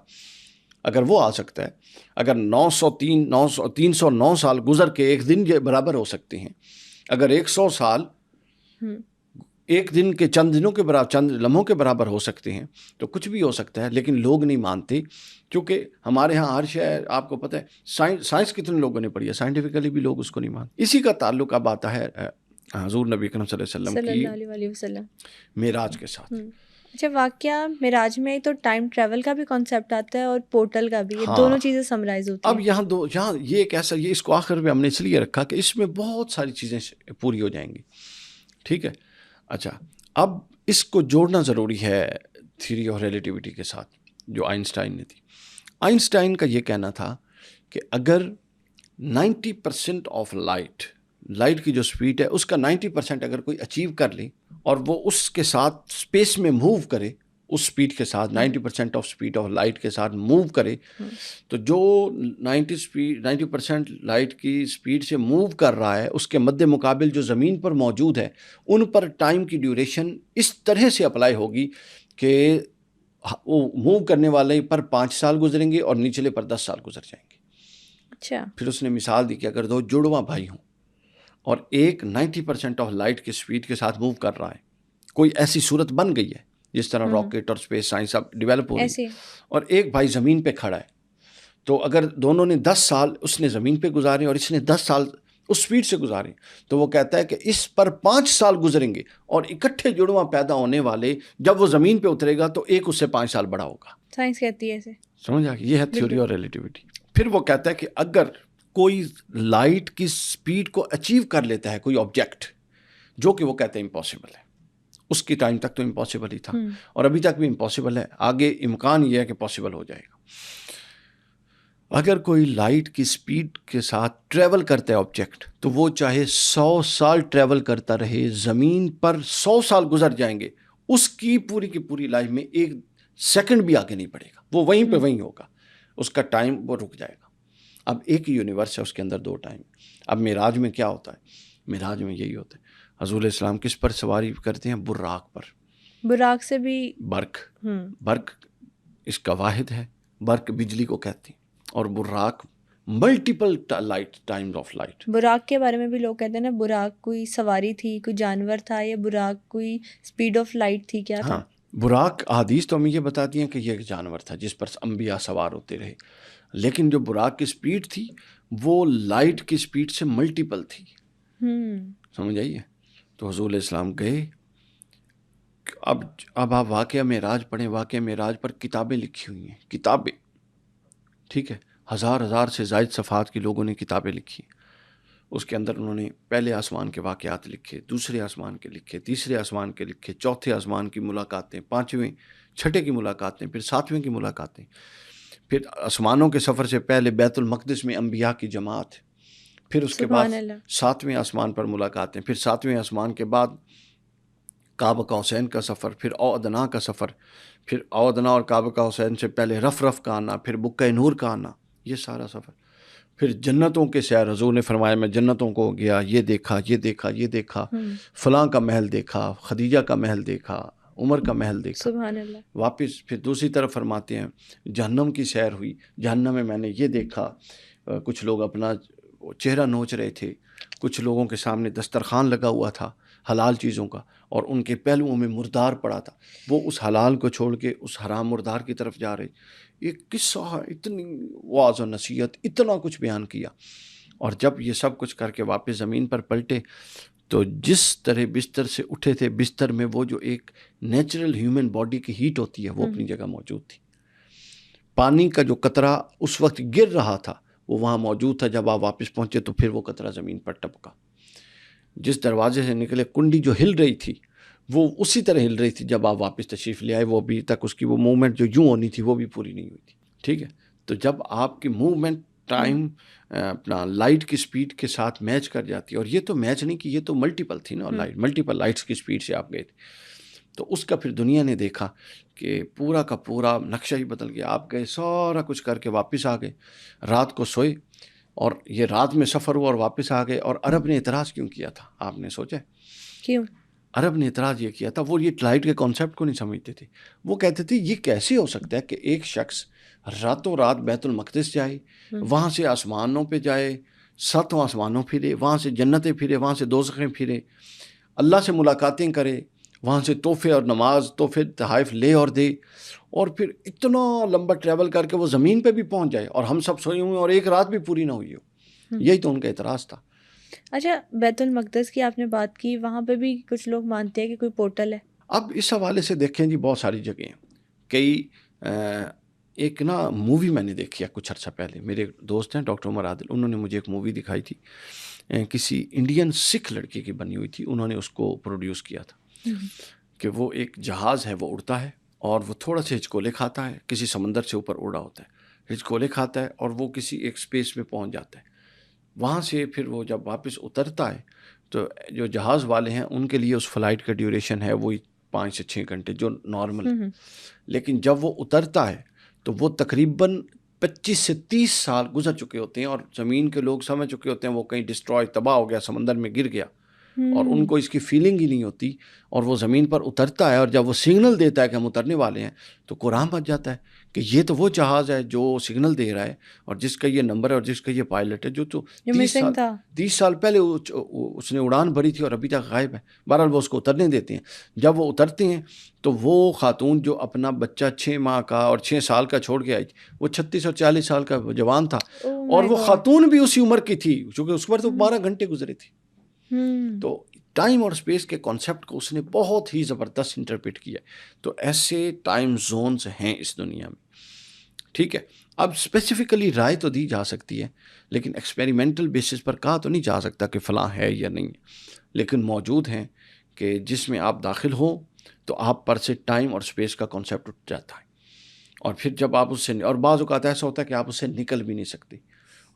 اگر وہ آ سکتا ہے, اگر 309 سال گزر کے ایک دن برابر ہو سکتے ہیں, اگر 100 سال ایک دن کے چند دنوں کے برابر, چند لمحوں کے برابر ہو سکتے ہیں, تو کچھ بھی ہو سکتا ہے. لیکن لوگ نہیں مانتے, کیونکہ ہمارے ہاں ہر شے, آپ کو پتہ ہے سائنس کتنے لوگوں نے پڑھی ہے, سائنٹیفکلی بھی لوگ اس کو نہیں مانتے. اسی کا تعلق اب آتا ہے حضور نبی کریم صلی اللہ علیہ وسلم کی معراج کے ساتھ. اچھا, واقعہ معراج میں تو ٹائم ٹریول کا بھی کانسیپٹ آتا ہے اور پورٹل کا بھی, یہ دونوں چیزیں سمرائز ہوتی ہیں. اب یہاں یہ ایک ایسا, یہ اس کو آخر میں ہم نے اس لیے رکھا کہ اس میں بہت ساری چیزیں پوری ہو جائیں گی. ٹھیک ہے, اچھا اب اس کو جوڑنا ضروری ہے تھیوری آف ریلیٹیوٹی کے ساتھ جو آئنسٹائن نے تھی. آئنسٹائن کا یہ کہنا تھا کہ اگر 90% آف لائٹ کی جو سپیڈ ہے اس کا 90% اگر کوئی اچیو کر لے اور وہ اس کے ساتھ اسپیس میں موو کرے, اس سپیڈ کے ساتھ 90% آف سپیڈ آف لائٹ کے ساتھ موو کرے, تو جو 90% لائٹ کی سپیڈ سے موو کر رہا ہے اس کے مد مقابل جو زمین پر موجود ہے ان پر ٹائم کی ڈیوریشن اس طرح سے اپلائی ہوگی کہ وہ موو کرنے والے پر 5 سال گزریں گے اور نیچلے پر 10 سال گزر جائیں گے. اچھا, پھر اس نے مثال دی کہ اگر 2 جڑواں بھائی ہوں اور ایک 90% آف لائٹ کی سپیڈ کے ساتھ موو کر رہا ہے, کوئی ایسی صورت بن گئی ہے جس طرح راکٹ اور اسپیس سائنس اب ڈیولپ ہو رہی ہے, اور ایک بھائی زمین پہ کھڑا ہے, تو اگر دونوں نے 10 سال اس نے زمین پہ گزارے اور اس نے 10 سال اس سپیڈ سے گزارے, تو وہ کہتا ہے کہ اس پر 5 سال گزریں گے اور اکٹھے جڑواں پیدا ہونے والے جب وہ زمین پہ اترے گا تو ایک اس سے 5 سال بڑا ہوگا. سائنس کہتی ہے ایسے, سمجھ آ گئی, یہ ہے تھیوری آف ریلیٹیوٹی. پھر وہ کہتا ہے کہ اگر کوئی لائٹ کی سپیڈ کو اچیو کر لیتا ہے کوئی آبجیکٹ, جو کہ وہ کہتے ہیں امپاسبل ہے, اس کی ٹائم تک تو امپاسبل ہی تھا اور ابھی تک بھی امپاسبل ہے, آگے امکان یہ ہے کہ پاسبل ہو جائے گا. اگر کوئی لائٹ کی سپیڈ کے ساتھ ٹریول کرتا ہے آبجیکٹ, تو وہ چاہے 100 سال ٹریول کرتا رہے, زمین پر 100 سال گزر جائیں گے, اس کی پوری لائف میں 1 سیکنڈ بھی آگے نہیں پڑے گا, وہ وہیں پہ وہیں ہوگا, اس کا ٹائم وہ رک جائے گا. اب ایک ہی یونیورس ہے, اس کے اندر 2 ٹائم. اب معراج میں کیا ہوتا ہے, معراج میں یہی ہوتا ہے, حضور علیہ السلام کس پر سواری کرتے ہیں, براق پر. براق سے بھی برق اس کا واحد ہے, برق بجلی کو کہتے ہیں, اور Buraq multiple Times of light. Buraq کے بارے میں بھی لوگ کہتے ہیں نا, براق کوئی سواری تھی, کوئی جانور تھا, یا براق کوئی اسپیڈ آف لائٹ تھی, کیا تھا؟ براق احادیث تو ہمیں یہ بتاتی ہیں کہ یہ ایک جانور تھا جس پر انبیاء سوار ہوتے رہے, لیکن جو براق کی سپیڈ تھی وہ لائٹ کی سپیڈ سے ملٹیپل تھی. سمجھ آئیے. تو حضور علیہ السلام گئے. اب آپ واقعہ معراج پڑھیں, واقعہ معراج پر کتابیں لکھی ہوئی ہیں, کتابیں, ٹھیک ہے, 1000 سے زائد صفحات کی لوگوں نے کتابیں لکھی. اس کے اندر انہوں نے پہلے آسمان کے واقعات لکھے, دوسرے آسمان کے لکھے, تیسرے آسمان کے لکھے, چوتھے آسمان کی ملاقاتیں, 5ویں چھٹے کی ملاقاتیں, پھر 7ویں کی ملاقاتیں, پھر آسمانوں کے سفر سے پہلے بیت المقدس میں انبیاء کی جماعت, پھر اس کے بعد 7ویں آسمان پر ملاقاتیں, پھر 7ویں آسمان کے بعد کعبہ حسین کا سفر, پھر ادنا کا سفر, پھر ادنا اور کعبہ حسین سے پہلے رف کا آنا, پھر بکہ نور کا آنا, یہ سارا سفر. پھر جنتوں کے سیر, حضور نے فرمایا میں جنتوں کو گیا, یہ دیکھا, فلاں کا محل دیکھا, خدیجہ کا محل دیکھا, عمر کا محل دیکھا. سبحان اللہ. واپس پھر دوسری طرف فرماتے ہیں جہنم کی سیر ہوئی, جہنم میں نے یہ دیکھا, کچھ لوگ اپنا چہرہ نوچ رہے تھے, کچھ لوگوں کے سامنے دسترخوان لگا ہوا تھا, حلال چیزوں کا، اور ان کے پہلوؤں میں مردار پڑا تھا، وہ اس حلال کو چھوڑ کے اس حرام مردار کی طرف جا رہے. ایک قصہ، اتنی واعظ و نصیحت، اتنا کچھ بیان کیا. اور جب یہ سب کچھ کر کے واپس زمین پر پلٹے تو جس طرح بستر سے اٹھے تھے، بستر میں وہ جو ایک نیچرل ہیومن باڈی کی ہیٹ ہوتی ہے وہ اپنی جگہ موجود تھی. پانی کا جو قطرہ اس وقت گر رہا تھا وہ وہاں موجود تھا. جب آپ واپس پہنچے تو پھر وہ قطرہ زمین پر ٹپکا. جس دروازے سے نکلے کنڈی جو ہل رہی تھی وہ اسی طرح ہل رہی تھی جب آپ واپس تشریف لے آئے. وہ ابھی تک اس کی وہ موومنٹ جو یوں ہونی تھی وہ بھی پوری نہیں ہوئی تھی. ٹھیک ہے، تو جب آپ کی موومنٹ ٹائم اپنا لائٹ کی سپیڈ کے ساتھ میچ کر جاتی ہے، اور یہ تو میچ نہیں کی، یہ تو ملٹیپل تھی نا، لائٹ ملٹیپل لائٹس کی سپیڈ سے آپ گئے تھے. تو اس کا پھر دنیا نے دیکھا کہ پورا کا پورا نقشہ ہی بدل گیا. آپ گئے سارا کچھ کر کے واپس آ گئے، رات کو سوئے، اور یہ رات میں سفر ہوا اور واپس آ گئے. اور عرب نے اعتراض کیوں کیا تھا آپ نے سوچا؟ کیوں عرب نے اعتراض یہ کیا تھا، وہ یہ لائٹ کے کانسیپٹ کو نہیں سمجھتے تھے. وہ کہتے تھے یہ کیسے ہو سکتا ہے کہ ایک شخص راتوں رات بیت المقدس جائے، وہاں سے آسمانوں پہ جائے، 7 آسمانوں پھرے، وہاں سے جنتیں پھرے، وہاں سے دوزخیں پھرے، اللہ سے ملاقاتیں کرے، وہاں سے تحفے اور نماز تحفے تحائف لے اور دے، اور پھر اتنا لمبا ٹریول کر کے وہ زمین پہ بھی پہنچ جائے اور ہم سب سوئے ہوئے اور ایک رات بھی پوری نہ ہوئی ہو. یہی تو ان کا اعتراض تھا. اچھا، بیت المقدس کی آپ نے بات کی، وہاں پہ بھی کچھ لوگ مانتے ہیں کہ کوئی پورٹل ہے. اب اس حوالے سے دیکھیں جی، بہت ساری جگہیں ہیں. کئی ایک نا مووی میں نے دیکھی ہے کچھ عرصہ پہلے، میرے دوست ہیں ڈاکٹر عمر عادل، انہوں نے مجھے ایک مووی دکھائی تھی، کسی انڈین سکھ لڑکے کی بنی ہوئی تھی. انہوں نے اس کو پروڈیوس کیا تھا کہ وہ ایک جہاز ہے، وہ اڑتا ہے اور وہ تھوڑا سے ہچکولے کھاتا ہے، کسی سمندر سے اوپر اڑا ہوتا ہے، ہچکولے کھاتا ہے اور وہ کسی ایک سپیس میں پہنچ جاتا ہے. وہاں سے پھر وہ جب واپس اترتا ہے تو جو جہاز والے ہیں ان کے لیے اس فلائٹ کا ڈیوریشن ہے وہی 5 سے 6 گھنٹے جو نارمل ہے. لیکن جب وہ اترتا ہے تو وہ تقریباً 25 سے 30 سال گزر چکے ہوتے ہیں، اور زمین کے لوگ سمجھ چکے ہوتے ہیں وہ کہیں ڈسٹرائے، تباہ ہو گیا، سمندر میں گر گیا، اور ان کو اس کی فیلنگ ہی نہیں ہوتی. اور وہ زمین پر اترتا ہے اور جب وہ سگنل دیتا ہے کہ ہم اترنے والے ہیں تو قرآن بچ جاتا ہے کہ یہ تو وہ جہاز ہے جو سگنل دے رہا ہے اور جس کا یہ نمبر ہے اور جس کا یہ پائلٹ ہے، جو تو 30 سال پہلے اس نے اڑان بھری تھی اور ابھی تک غائب ہے. بہرحال وہ اس کو اترنے دیتے ہیں. جب وہ اترتے ہیں تو وہ خاتون جو اپنا بچہ 6 ماہ کا اور 6 سال کا چھوڑ کے آئی، وہ 36 اور 40 سال کا جوان تھا، اور وہ خاتون بھی اسی عمر کی تھی چونکہ اس پر تو 12 گھنٹے گزرے تھے. تو ٹائم اور اسپیس کے کانسیپٹ کو اس نے بہت ہی زبردست انٹرپریٹ کیا. تو ایسے ٹائم زونز ہیں اس دنیا میں. ٹھیک ہے، اب اسپیسیفکلی رائے تو دی جا سکتی ہے لیکن ایکسپیریمنٹل بیسس پر کہا تو نہیں جا سکتا کہ فلاں ہے یا نہیں، لیکن موجود ہیں کہ جس میں آپ داخل ہوں تو آپ پر سے ٹائم اور اسپیس کا کانسیپٹ اٹھ جاتا ہے. اور پھر جب آپ اس سے، اور بعض اوقات ایسا ہوتا ہے کہ آپ اس سے نکل بھی نہیں سکتے،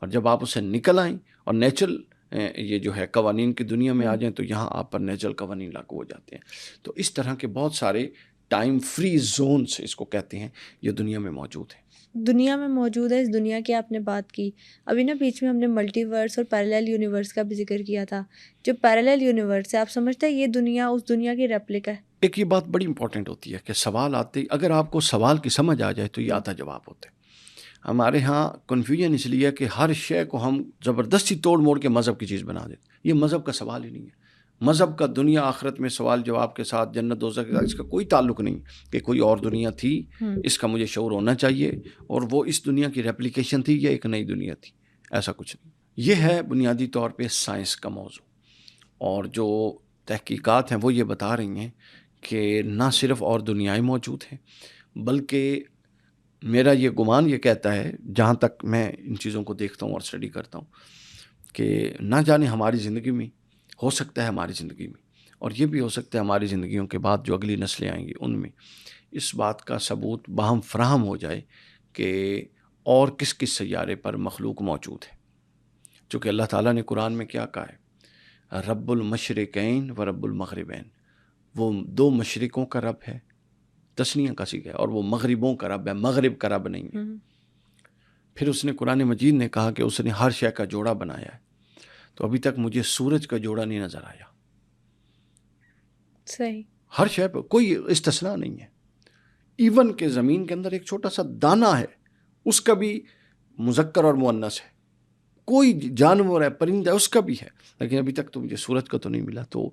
اور جب آپ اس سے نکل آئیں اور نیچرل یہ جو ہے قوانین کی دنیا میں آ جائیں تو یہاں آپ پر نیچرل قوانین لاگو ہو جاتے ہیں. تو اس طرح کے بہت سارے ٹائم فری زونز اس کو کہتے ہیں، یہ دنیا میں موجود ہیں. دنیا میں موجود ہے. اس دنیا کی آپ نے بات کی، ابھی نا بیچ میں ہم نے ملٹی ورس اور پیرالل یونیورس کا بھی ذکر کیا تھا. جو پیرالل یونیورس ہے، آپ سمجھتے ہیں یہ دنیا اس دنیا کی ریپلیکا ہے؟ ایک یہ بات بڑی امپورٹنٹ ہوتی ہے کہ سوال آتے، اگر آپ کو سوال کی سمجھ آ جائے تو یہ آدھا جواب ہوتا ہے. ہمارے ہاں کنفیوژن اس لیے ہے کہ ہر شے کو ہم زبردستی توڑ موڑ کے مذہب کی چیز بنا دیتے. یہ مذہب کا سوال ہی نہیں ہے. مذہب کا دنیا آخرت میں سوال جواب کے ساتھ، جنت دوزخ کے ساتھ اس کا کوئی تعلق نہیں کہ کوئی اور دنیا تھی، اس کا مجھے شعور ہونا چاہیے اور وہ اس دنیا کی ریپلیکیشن تھی یا ایک نئی دنیا تھی. ایسا کچھ نہیں. یہ ہے بنیادی طور پہ سائنس کا موضوع، اور جو تحقیقات ہیں وہ یہ بتا رہی ہیں کہ نہ صرف اور دنیایں موجود ہیں، بلکہ میرا یہ گمان یہ کہتا ہے، جہاں تک میں ان چیزوں کو دیکھتا ہوں اور اسٹڈی کرتا ہوں، کہ نہ جانے ہماری زندگی میں ہو سکتا ہے، ہماری زندگی میں، اور یہ بھی ہو سکتا ہے ہماری زندگیوں کے بعد جو اگلی نسلیں آئیں گی ان میں اس بات کا ثبوت باہم فراہم ہو جائے کہ اور کس کس سیارے پر مخلوق موجود ہے. چونکہ اللہ تعالیٰ نے قرآن میں کیا کہا ہے، رب المشرقین و رب المغربین، وہ 2 مشرقوں کا رب ہے، تثنیہ کا صیغہ ہے، اور وہ مغربوں کا رب ہے، مغرب کا رب نہیں ہے. پھر اس نے قرآن مجید نے کہا کہ اس نے ہر شے کا جوڑا بنایا ہے. تو ابھی تک مجھے سورج کا جوڑا نہیں نظر آیا. صحیح، ہر شے پہ کوئی استثناء نہیں ہے. ایون کہ زمین کے اندر ایک چھوٹا سا دانہ ہے، اس کا بھی مذکر اور مؤنث ہے. کوئی جانور ہے، پرندہ ہے، اس کا بھی ہے، لیکن ابھی تک تو مجھے سورج کا تو نہیں ملا. تو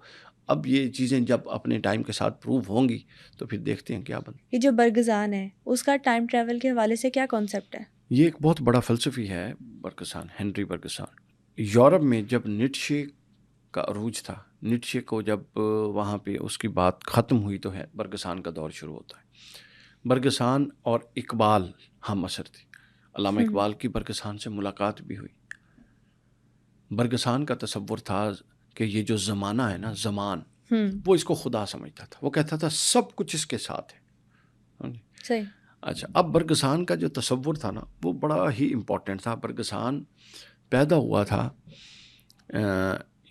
اب یہ چیزیں جب اپنے ٹائم کے ساتھ پروو ہوں گی تو پھر دیکھتے ہیں کیا بن. یہ جو برگزان ہے اس کا ٹائم ٹریول کے حوالے سے کیا کانسیپٹ ہے؟ یہ ایک بہت بڑا فلسفی ہے برگزان، ہنری برگزان. یورپ میں جب نیٹشے کا عروج تھا، نیٹشے کو جب وہاں پہ اس کی بات ختم ہوئی تو ہے برگزان کا دور شروع ہوتا ہے. برگزان اور اقبال ہم عصر تھے. علامہ اقبال کی برگزان سے ملاقات بھی ہوئی. برگزان کا تصور تھا کہ یہ جو زمانہ ہے نا، زمان، وہ اس کو خدا سمجھتا تھا. وہ کہتا تھا سب کچھ اس کے ساتھ ہے. صحیح. اچھا، اب برگزان کا جو تصور تھا نا وہ بڑا ہی امپورٹنٹ تھا. برگزان پیدا ہوا تھا،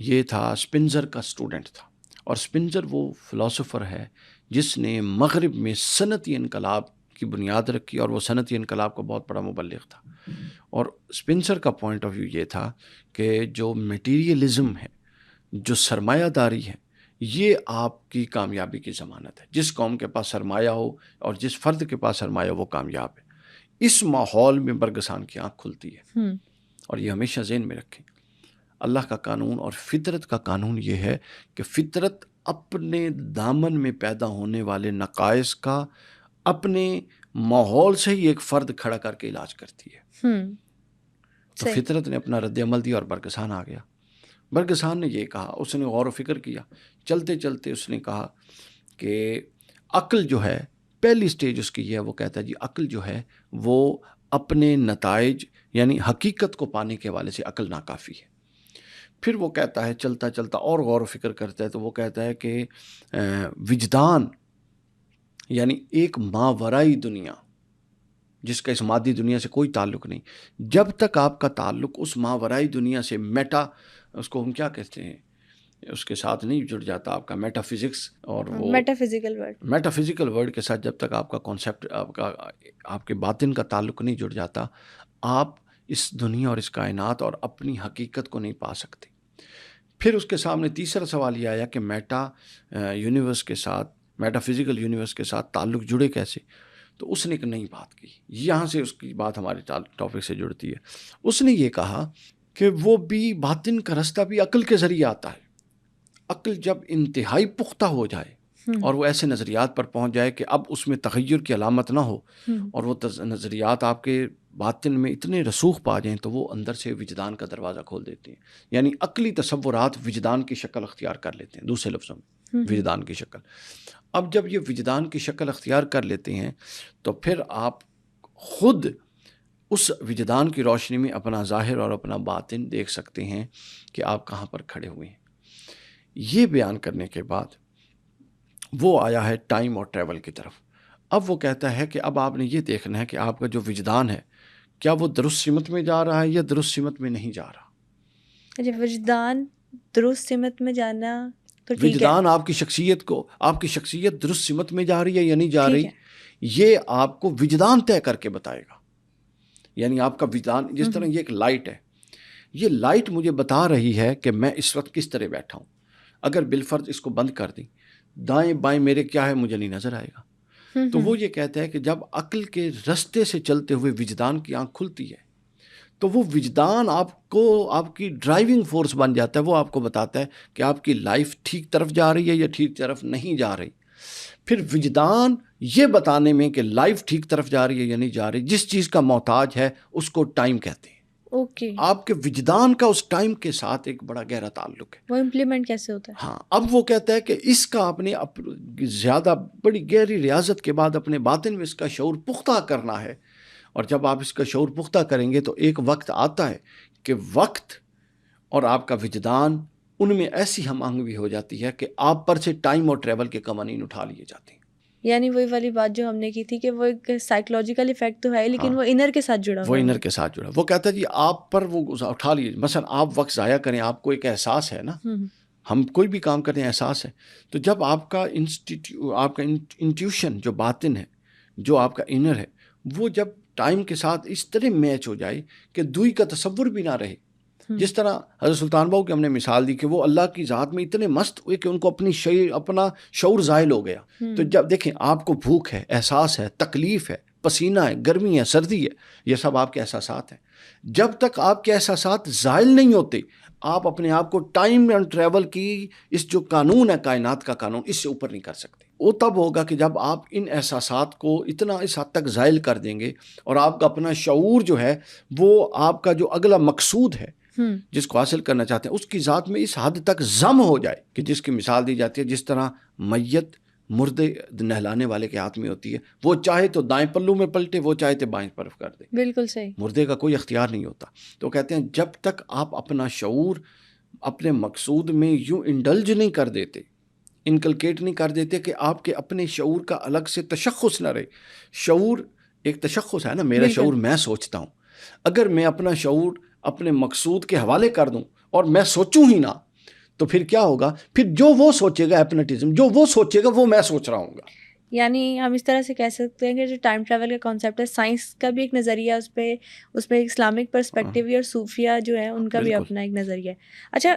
یہ تھا اسپنزر کا اسٹوڈنٹ تھا. اور اسپنزر وہ فلاسفر ہے جس نے مغرب میں صنعتی انقلاب کی بنیاد رکھی، اور وہ صنعتی انقلاب کا بہت بڑا مبلغ تھا. اور اسپنسر کا پوائنٹ آف ویو یہ تھا کہ جو میٹیریلزم ہے، جو سرمایہ داری ہے، یہ آپ کی کامیابی کی ضمانت ہے. جس قوم کے پاس سرمایہ ہو اور جس فرد کے پاس سرمایہ وہ کامیاب ہے. اس ماحول میں برگزان کی آنکھ کھلتی ہے. اور یہ ہمیشہ ذہن میں رکھیں، اللہ کا قانون اور فطرت کا قانون یہ ہے کہ فطرت اپنے دامن میں پیدا ہونے والے نقائص کا اپنے ماحول سے ہی ایک فرد کھڑا کر کے علاج کرتی ہے. تو فطرت نے اپنا رد عمل دیا اور برگزان آ گیا. برگزان نے یہ کہا، اس نے غور و فکر کیا، چلتے چلتے اس نے کہا کہ عقل جو ہے، پہلی سٹیج اس کی یہ ہے، وہ کہتا ہے جی عقل جو ہے وہ اپنے نتائج یعنی حقیقت کو پانے کے حوالے سے عقل ناکافی ہے. پھر وہ کہتا ہے، چلتا چلتا اور غور و فکر کرتا ہے تو وہ کہتا ہے کہ وجدان یعنی ایک ماورائی دنیا جس کا اس مادی دنیا سے کوئی تعلق نہیں. جب تک آپ کا تعلق اس ماورائی دنیا سے میٹا، اس کو ہم کیا کہتے ہیں، اس کے ساتھ نہیں جڑ جاتا، آپ کا میٹا فزکس اور وہ میٹا فزیکل ورڈ کے ساتھ جب تک آپ کا کانسیپٹ، آپ کے باطن کا تعلق نہیں جڑ جاتا، آپ اس دنیا اور اس کائنات اور اپنی حقیقت کو نہیں پا سکتے. پھر اس کے سامنے تیسرا سوال یہ آیا کہ میٹا یونیورس کے ساتھ، میٹا فزیکل یونیورس کے ساتھ تعلق جڑے کیسے. تو اس نے ایک نئی بات کی، یہاں سے اس کی بات ہمارے ٹاپک سے جڑتی ہے. اس نے یہ کہا کہ وہ بھی باطن کا رستہ بھی عقل کے ذریعے آتا ہے. عقل جب انتہائی پختہ ہو جائے اور وہ ایسے نظریات پر پہنچ جائے کہ اب اس میں تغیر کی علامت نہ ہو، اور وہ نظریات آپ کے باطن میں اتنے رسوخ پا جائیں تو وہ اندر سے وجدان کا دروازہ کھول دیتے ہیں. یعنی عقلی تصورات وجدان کی شکل اختیار کر لیتے ہیں. دوسرے لفظوں میں وجدان کی شکل. اب جب یہ وجدان کی شکل اختیار کر لیتے ہیں تو پھر آپ خود اس وجدان کی روشنی میں اپنا ظاہر اور اپنا باطن دیکھ سکتے ہیں کہ آپ کہاں پر کھڑے ہوئے ہیں. یہ بیان کرنے کے بعد وہ آیا ہے ٹائم اور ٹریول کی طرف. اب وہ کہتا ہے کہ اب آپ نے یہ دیکھنا ہے کہ آپ کا جو وجدان ہے کیا وہ درست سمت میں جا رہا ہے یا درست سمت میں نہیں جا رہا. وجدان درست سمت میں جانا تو ٹھیک ہے. وجدان آپ کی شخصیت درست سمت میں جا رہی ہے یا نہیں جا رہی، یہ آپ کو وجدان طے کر کے بتائے گا. یعنی آپ کا وجدان، جس طرح یہ ایک لائٹ ہے، یہ لائٹ مجھے بتا رہی ہے کہ میں اس وقت کس طرح بیٹھا ہوں. اگر بالفرض اس کو بند کر دیں، دائیں بائیں میرے کیا ہے مجھے نہیں نظر آئے گا. تو وہ یہ کہتا ہے کہ جب عقل کے رستے سے چلتے ہوئے وجدان کی آنکھ کھلتی ہے تو وہ وجدان آپ کو آپ کی ڈرائیونگ فورس بن جاتا ہے. وہ آپ کو بتاتا ہے کہ آپ کی لائف ٹھیک طرف جا رہی ہے یا ٹھیک طرف نہیں جا رہی. پھر وجدان یہ بتانے میں کہ لائف ٹھیک طرف جا رہی ہے یا نہیں جا رہی، جس چیز کا محتاج ہے اس کو ٹائم کہتے ہیں. آپ کے وجدان کا اس ٹائم کے ساتھ ایک بڑا گہرا تعلق ہے. وہ امپلیمنٹ کیسے ہوتا ہے؟ ہاں، اب وہ کہتا ہے کہ اس کا اپنے زیادہ بڑی گہری ریاضت کے بعد اپنے باطن میں اس کا شعور پختہ کرنا ہے. اور جب آپ اس کا شعور پختہ کریں گے تو ایک وقت آتا ہے کہ وقت اور آپ کا وجدان ان میں ایسی ہم آہنگی ہو جاتی ہے کہ آپ پر سے ٹائم اور ٹریول کے قوانین اٹھا لیے جاتے ہیں. یعنی وہی والی بات جو ہم نے کی تھی کہ وہ ایک سائیکولوجیکل ایفیکٹ تو ہے لیکن وہ انر کے ساتھ جڑا. وہ انر کے ساتھ جڑا. وہ کہتا ہے جی آپ پر وہ اٹھا لیے. مثلا آپ وقت ضائع کریں، آپ کو ایک احساس ہے نا، ہم کوئی بھی کام کرتے ہیں احساس ہے. تو جب آپ کا انٹیوشن جو باطن ہے، جو آپ کا انر ہے، وہ جب ٹائم کے ساتھ اس طرح میچ ہو جائے کہ دوئی کا تصور بھی نہ رہے. جس طرح حضرت سلطان بہو کی ہم نے مثال دی کہ وہ اللہ کی ذات میں اتنے مست ہوئے کہ ان کو اپنا شعور زائل ہو گیا. تو جب دیکھیں آپ کو بھوک ہے، احساس ہے، تکلیف ہے، پسینہ ہے، گرمی ہے، سردی ہے، یہ سب آپ کے احساسات ہیں. جب تک آپ کے احساسات زائل نہیں ہوتے آپ اپنے آپ کو ٹائم اینڈ ٹریول کی اس جو قانون ہے کائنات کا قانون اس سے اوپر نہیں کر سکتے. وہ تب ہوگا کہ جب آپ ان احساسات کو اتنا اس حد تک زائل کر دیں گے اور آپ کا اپنا شعور جو ہے وہ آپ کا جو اگلا مقصود ہے جس کو حاصل کرنا چاہتے ہیں اس کی ذات میں اس حد تک ضم ہو جائے کہ جس کی مثال دی جاتی ہے جس طرح میت مردے نہلانے والے کے ہاتھ میں ہوتی ہے، وہ چاہے تو دائیں پلو میں پلٹے، وہ چاہے تو بائیں طرف کر دے. بالکل صحیح. مردے کا کوئی اختیار نہیں ہوتا. تو کہتے ہیں جب تک آپ اپنا شعور اپنے مقصود میں یوں انڈلج نہیں کر دیتے، انکلکیٹ نہیں کر دیتے کہ آپ کے اپنے شعور کا الگ سے تشخص نہ رہے. شعور ایک تشخص ہے نا، میرا شعور میں سوچتا ہوں. اگر میں اپنا شعور اپنے مقصود کے حوالے کر دوں اور میں سوچوں ہی نہ تو پھر کیا ہوگا؟ پھر جو وہ سوچے گا ایپنیٹزم، جو وہ سوچے گا وہ میں سوچ رہا ہوں گا. یعنی ہم اس طرح سے کہہ سکتے ہیں کہ جو ٹائم ٹریول کا کانسیپٹ ہے سائنس کا بھی ایک نظریہ اس پہ اسلامک پرسپیکٹیو بھی اور صوفیہ جو ہے ان کا بھی اپنا ایک نظریہ ہے. اچھا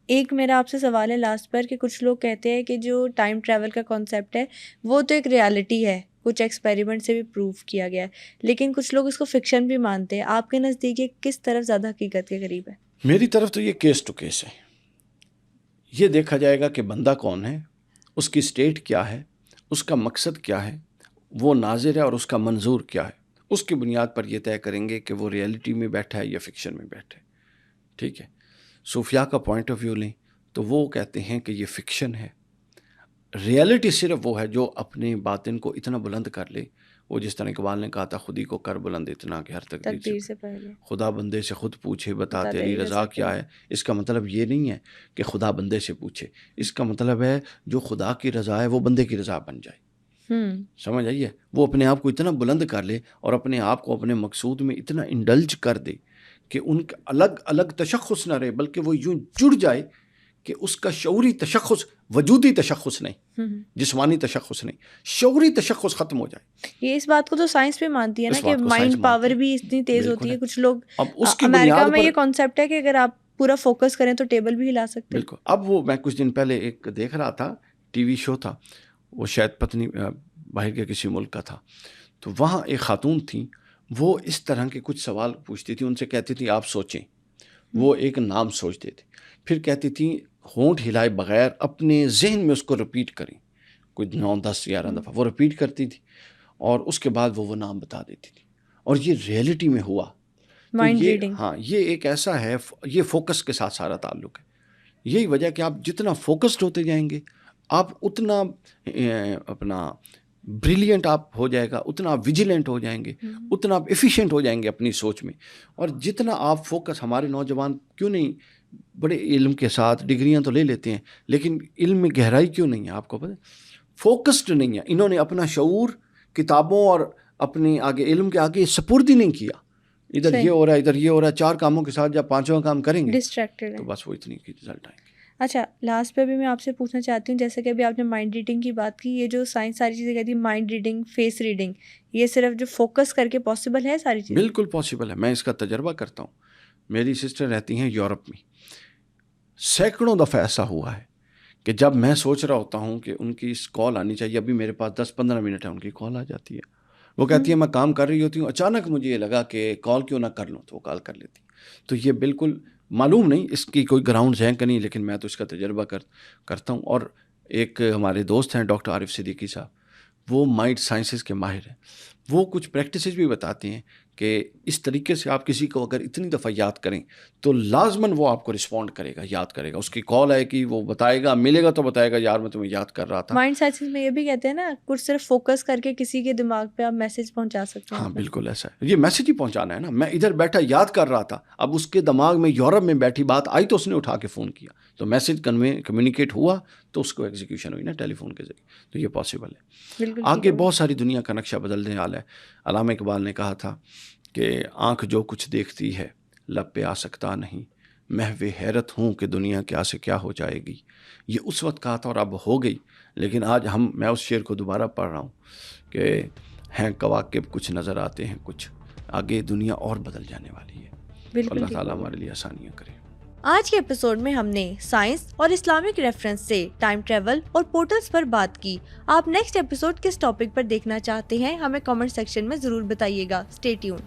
ایک میرا آپ سے سوال ہے لاسٹ پر کہ کچھ لوگ کہتے ہیں کہ جو ٹائم ٹریول کا کانسیپٹ ہے وہ تو ایک ریالٹی ہے، کچھ ایکسپیریمنٹ سے بھی پروف کیا گیا ہے، لیکن کچھ لوگ اس کو فکشن بھی مانتے ہیں. آپ کے نزدیک یہ کس طرف زیادہ حقیقت کے قریب ہے؟ میری طرف تو یہ کیس ٹو کیس ہے. یہ دیکھا جائے گا کہ بندہ کون ہے، اس کی اسٹیٹ کیا ہے، اس کا مقصد کیا ہے، وہ ناظر ہے اور اس کا منظور کیا ہے. اس کی بنیاد پر یہ طے کریں گے کہ وہ ریئلٹی میں بیٹھا ہے یا فکشن میں بیٹھا ہے. ٹھیک ہے. صوفیاء کا پوائنٹ آف ویو لیں تو وہ کہتے ہیں کہ یہ فکشن ہے. ریئلٹی صرف وہ ہے جو اپنے باطن کو اتنا بلند کر لے. وہ جس طرح اقبال نے کہا تھا خودی کو کر بلند اتنا کہ ہر تقدیر سے پہلے خدا بندے سے خود پوچھے بتا تیری رضا کیا ہے. اس کا مطلب یہ نہیں ہے کہ خدا بندے سے پوچھے، اس کا مطلب ہے جو خدا کی رضا ہے وہ بندے کی رضا بن جائے. سمجھ آئیے؟ وہ اپنے آپ کو اتنا بلند کر لے اور اپنے آپ کو اپنے مقصود میں اتنا انڈلج کر دے کہ ان کا الگ الگ تشخص نہ رہے بلکہ وہ یوں جڑ جائے کہ اس کا شعوری تشخص وجودی تشخص نہیں، جسمانی تشخص نہیں، شعوری تشخص ختم ہو جائے. یہ اس بات کو تو سائنس بھی مانتی ہے نا کہ مائنڈ پاور بھی اتنی تیز ہوتی ہے. کچھ لوگ اب اس کی امریکہ میں یہ کانسیپٹ ہے کہ اگر آپ پورا فوکس کریں تو ٹیبل بھی ہلا سکتے ہیں. بالکل. اب وہ میں کچھ دن پہلے ایک دیکھ رہا تھا ٹی وی شو تھا، وہ شاید پتنی باہر کے کسی ملک کا تھا، تو وہاں ایک خاتون تھیں، وہ اس طرح کے کچھ سوال پوچھتی تھی، ان سے کہتی تھی آپ سوچیں. وہ ایک نام سوچتے تھے، پھر کہتی تھیں ہونٹ ہلائے بغیر اپنے ذہن میں اس کو رپیٹ کریں، کوئی 9 10 11 دفعہ وہ رپیٹ کرتی تھی اور اس کے بعد وہ نام بتا دیتی تھی. اور یہ ریئلٹی میں ہوا. Mind reading. ہاں، یہ ایک ایسا ہے، یہ فوکس کے ساتھ سارا تعلق ہے. یہی وجہ کہ آپ جتنا فوکسڈ ہوتے جائیں گے آپ اتنا اپنا بریلینٹ آپ ہو جائے گا، اتنا آپ ویجیلنٹ ہو جائیں گے، اتنا آپ ایفیشینٹ ہو جائیں گے اپنی سوچ میں. اور جتنا آپ فوکس، ہمارے نوجوان کیوں نہیں بڑے علم کے ساتھ ڈگریاں تو لے لیتے ہیں لیکن علم میں گہرائی کیوں نہیں ہے؟ آپ کو پتہ، فوکسڈ نہیں ہے. انہوں نے اپنا شعور کتابوں اور اپنے آگے علم کے آگے سپرد ہی نہیں کیا. ادھر یہ ہو رہا ہے، ادھر یہ ہو رہا ہے، 4 کاموں کے ساتھ جب 5واں کام کریں گے تو بس وہ اتنی کی رزلٹ آئیں گے. اچھا لاسٹ پہ بھی میں آپ سے پوچھنا چاہتی ہوں، جیسے کہ ابھی آپ نے مائنڈ ریڈنگ کی بات کی، یہ جو سائنس ساری چیزیں کہتی ہے مائنڈ ریڈنگ، فیس ریڈنگ، یہ صرف جو فوکس کر کے پاسبل ہے ساری چیزیں؟ بالکل پاسبل ہے. میں اس کا تجربہ کرتا ہوں. میری سسٹر رہتی ہیں یورپ میں. سینکڑوں دفعہ ایسا ہوا ہے کہ جب میں سوچ رہا ہوتا ہوں کہ ان کی اس کال آنی چاہیے، ابھی میرے پاس 10-15 منٹ ہے، ان کی کال آ جاتی ہے. وہ کہتی ہے میں کام کر رہی ہوتی ہوں، اچانک مجھے یہ لگا کہ کال کیوں نہ کر لوں، تو وہ کال کر لیتی. تو یہ بالکل معلوم نہیں اس کی کوئی گراؤنڈ ہے کہ نہیں، لیکن میں تو اس کا تجربہ کرتا ہوں. اور ایک ہمارے دوست ہیں ڈاکٹر عارف صدیقی صاحب، وہ مائنڈ سائنسز کے ماہر ہیں. وہ کچھ پریکٹسز بھی بتاتے ہیں کہ اس طریقے سے آپ کسی کو اگر اتنی دفعہ یاد کریں تو لازماً وہ آپ کو رسپونڈ کرے گا، یاد کرے گا. اس کی کال آئے کہ وہ بتائے گا، ملے گا تو بتائے گا یار میں تمہیں یاد کر رہا تھا. مائنڈ سائنسز میں یہ بھی کہتے ہیں نا کچھ صرف فوکس کر کے کسی کے دماغ پہ آپ میسج پہنچا سکتے ہیں. ہاں بالکل ایسا ہے. یہ میسج ہی پہنچانا ہے نا. میں ادھر بیٹھا یاد کر رہا تھا، اب اس کے دماغ میں یورپ میں بیٹھی بات آئی تو اس نے اٹھا کے فون کیا، تو میسج کمیونیکیٹ ہوا تو اس کو ایگزیکیوشن ہوئی نا ٹیلی فون کے ذریعے. تو یہ پاسبل ہے. آگے بہت ساری دنیا کا نقشہ بدلنے والا ہے. علامہ اقبال نے کہا تھا کہ آنکھ جو کچھ دیکھتی ہے لب پہ آ سکتا نہیں، محو حیرت ہوں کہ دنیا کیا سے کیا ہو جائے گی. یہ اس وقت کہا تھا اور اب ہو گئی. لیکن آج میں اس شعر کو دوبارہ پڑھ رہا ہوں کہ ہیں کواکب کچھ نظر آتے ہیں کچھ، آگے دنیا اور بدل جانے والی ہے. اللہ تعالیٰ ہمارے لیے آسانیاں کرے. آج کے ایپیسوڈ میں ہم نے سائنس اور اسلامک ریفرنس سے ٹائم ٹریول اور پورٹلز پر بات کی. آپ نیکسٹ ایپیسوڈ کس ٹاپک پر دیکھنا چاہتے ہیں ہمیں کامنٹ سیکشن میں ضرور بتائیے گا. Stay tune.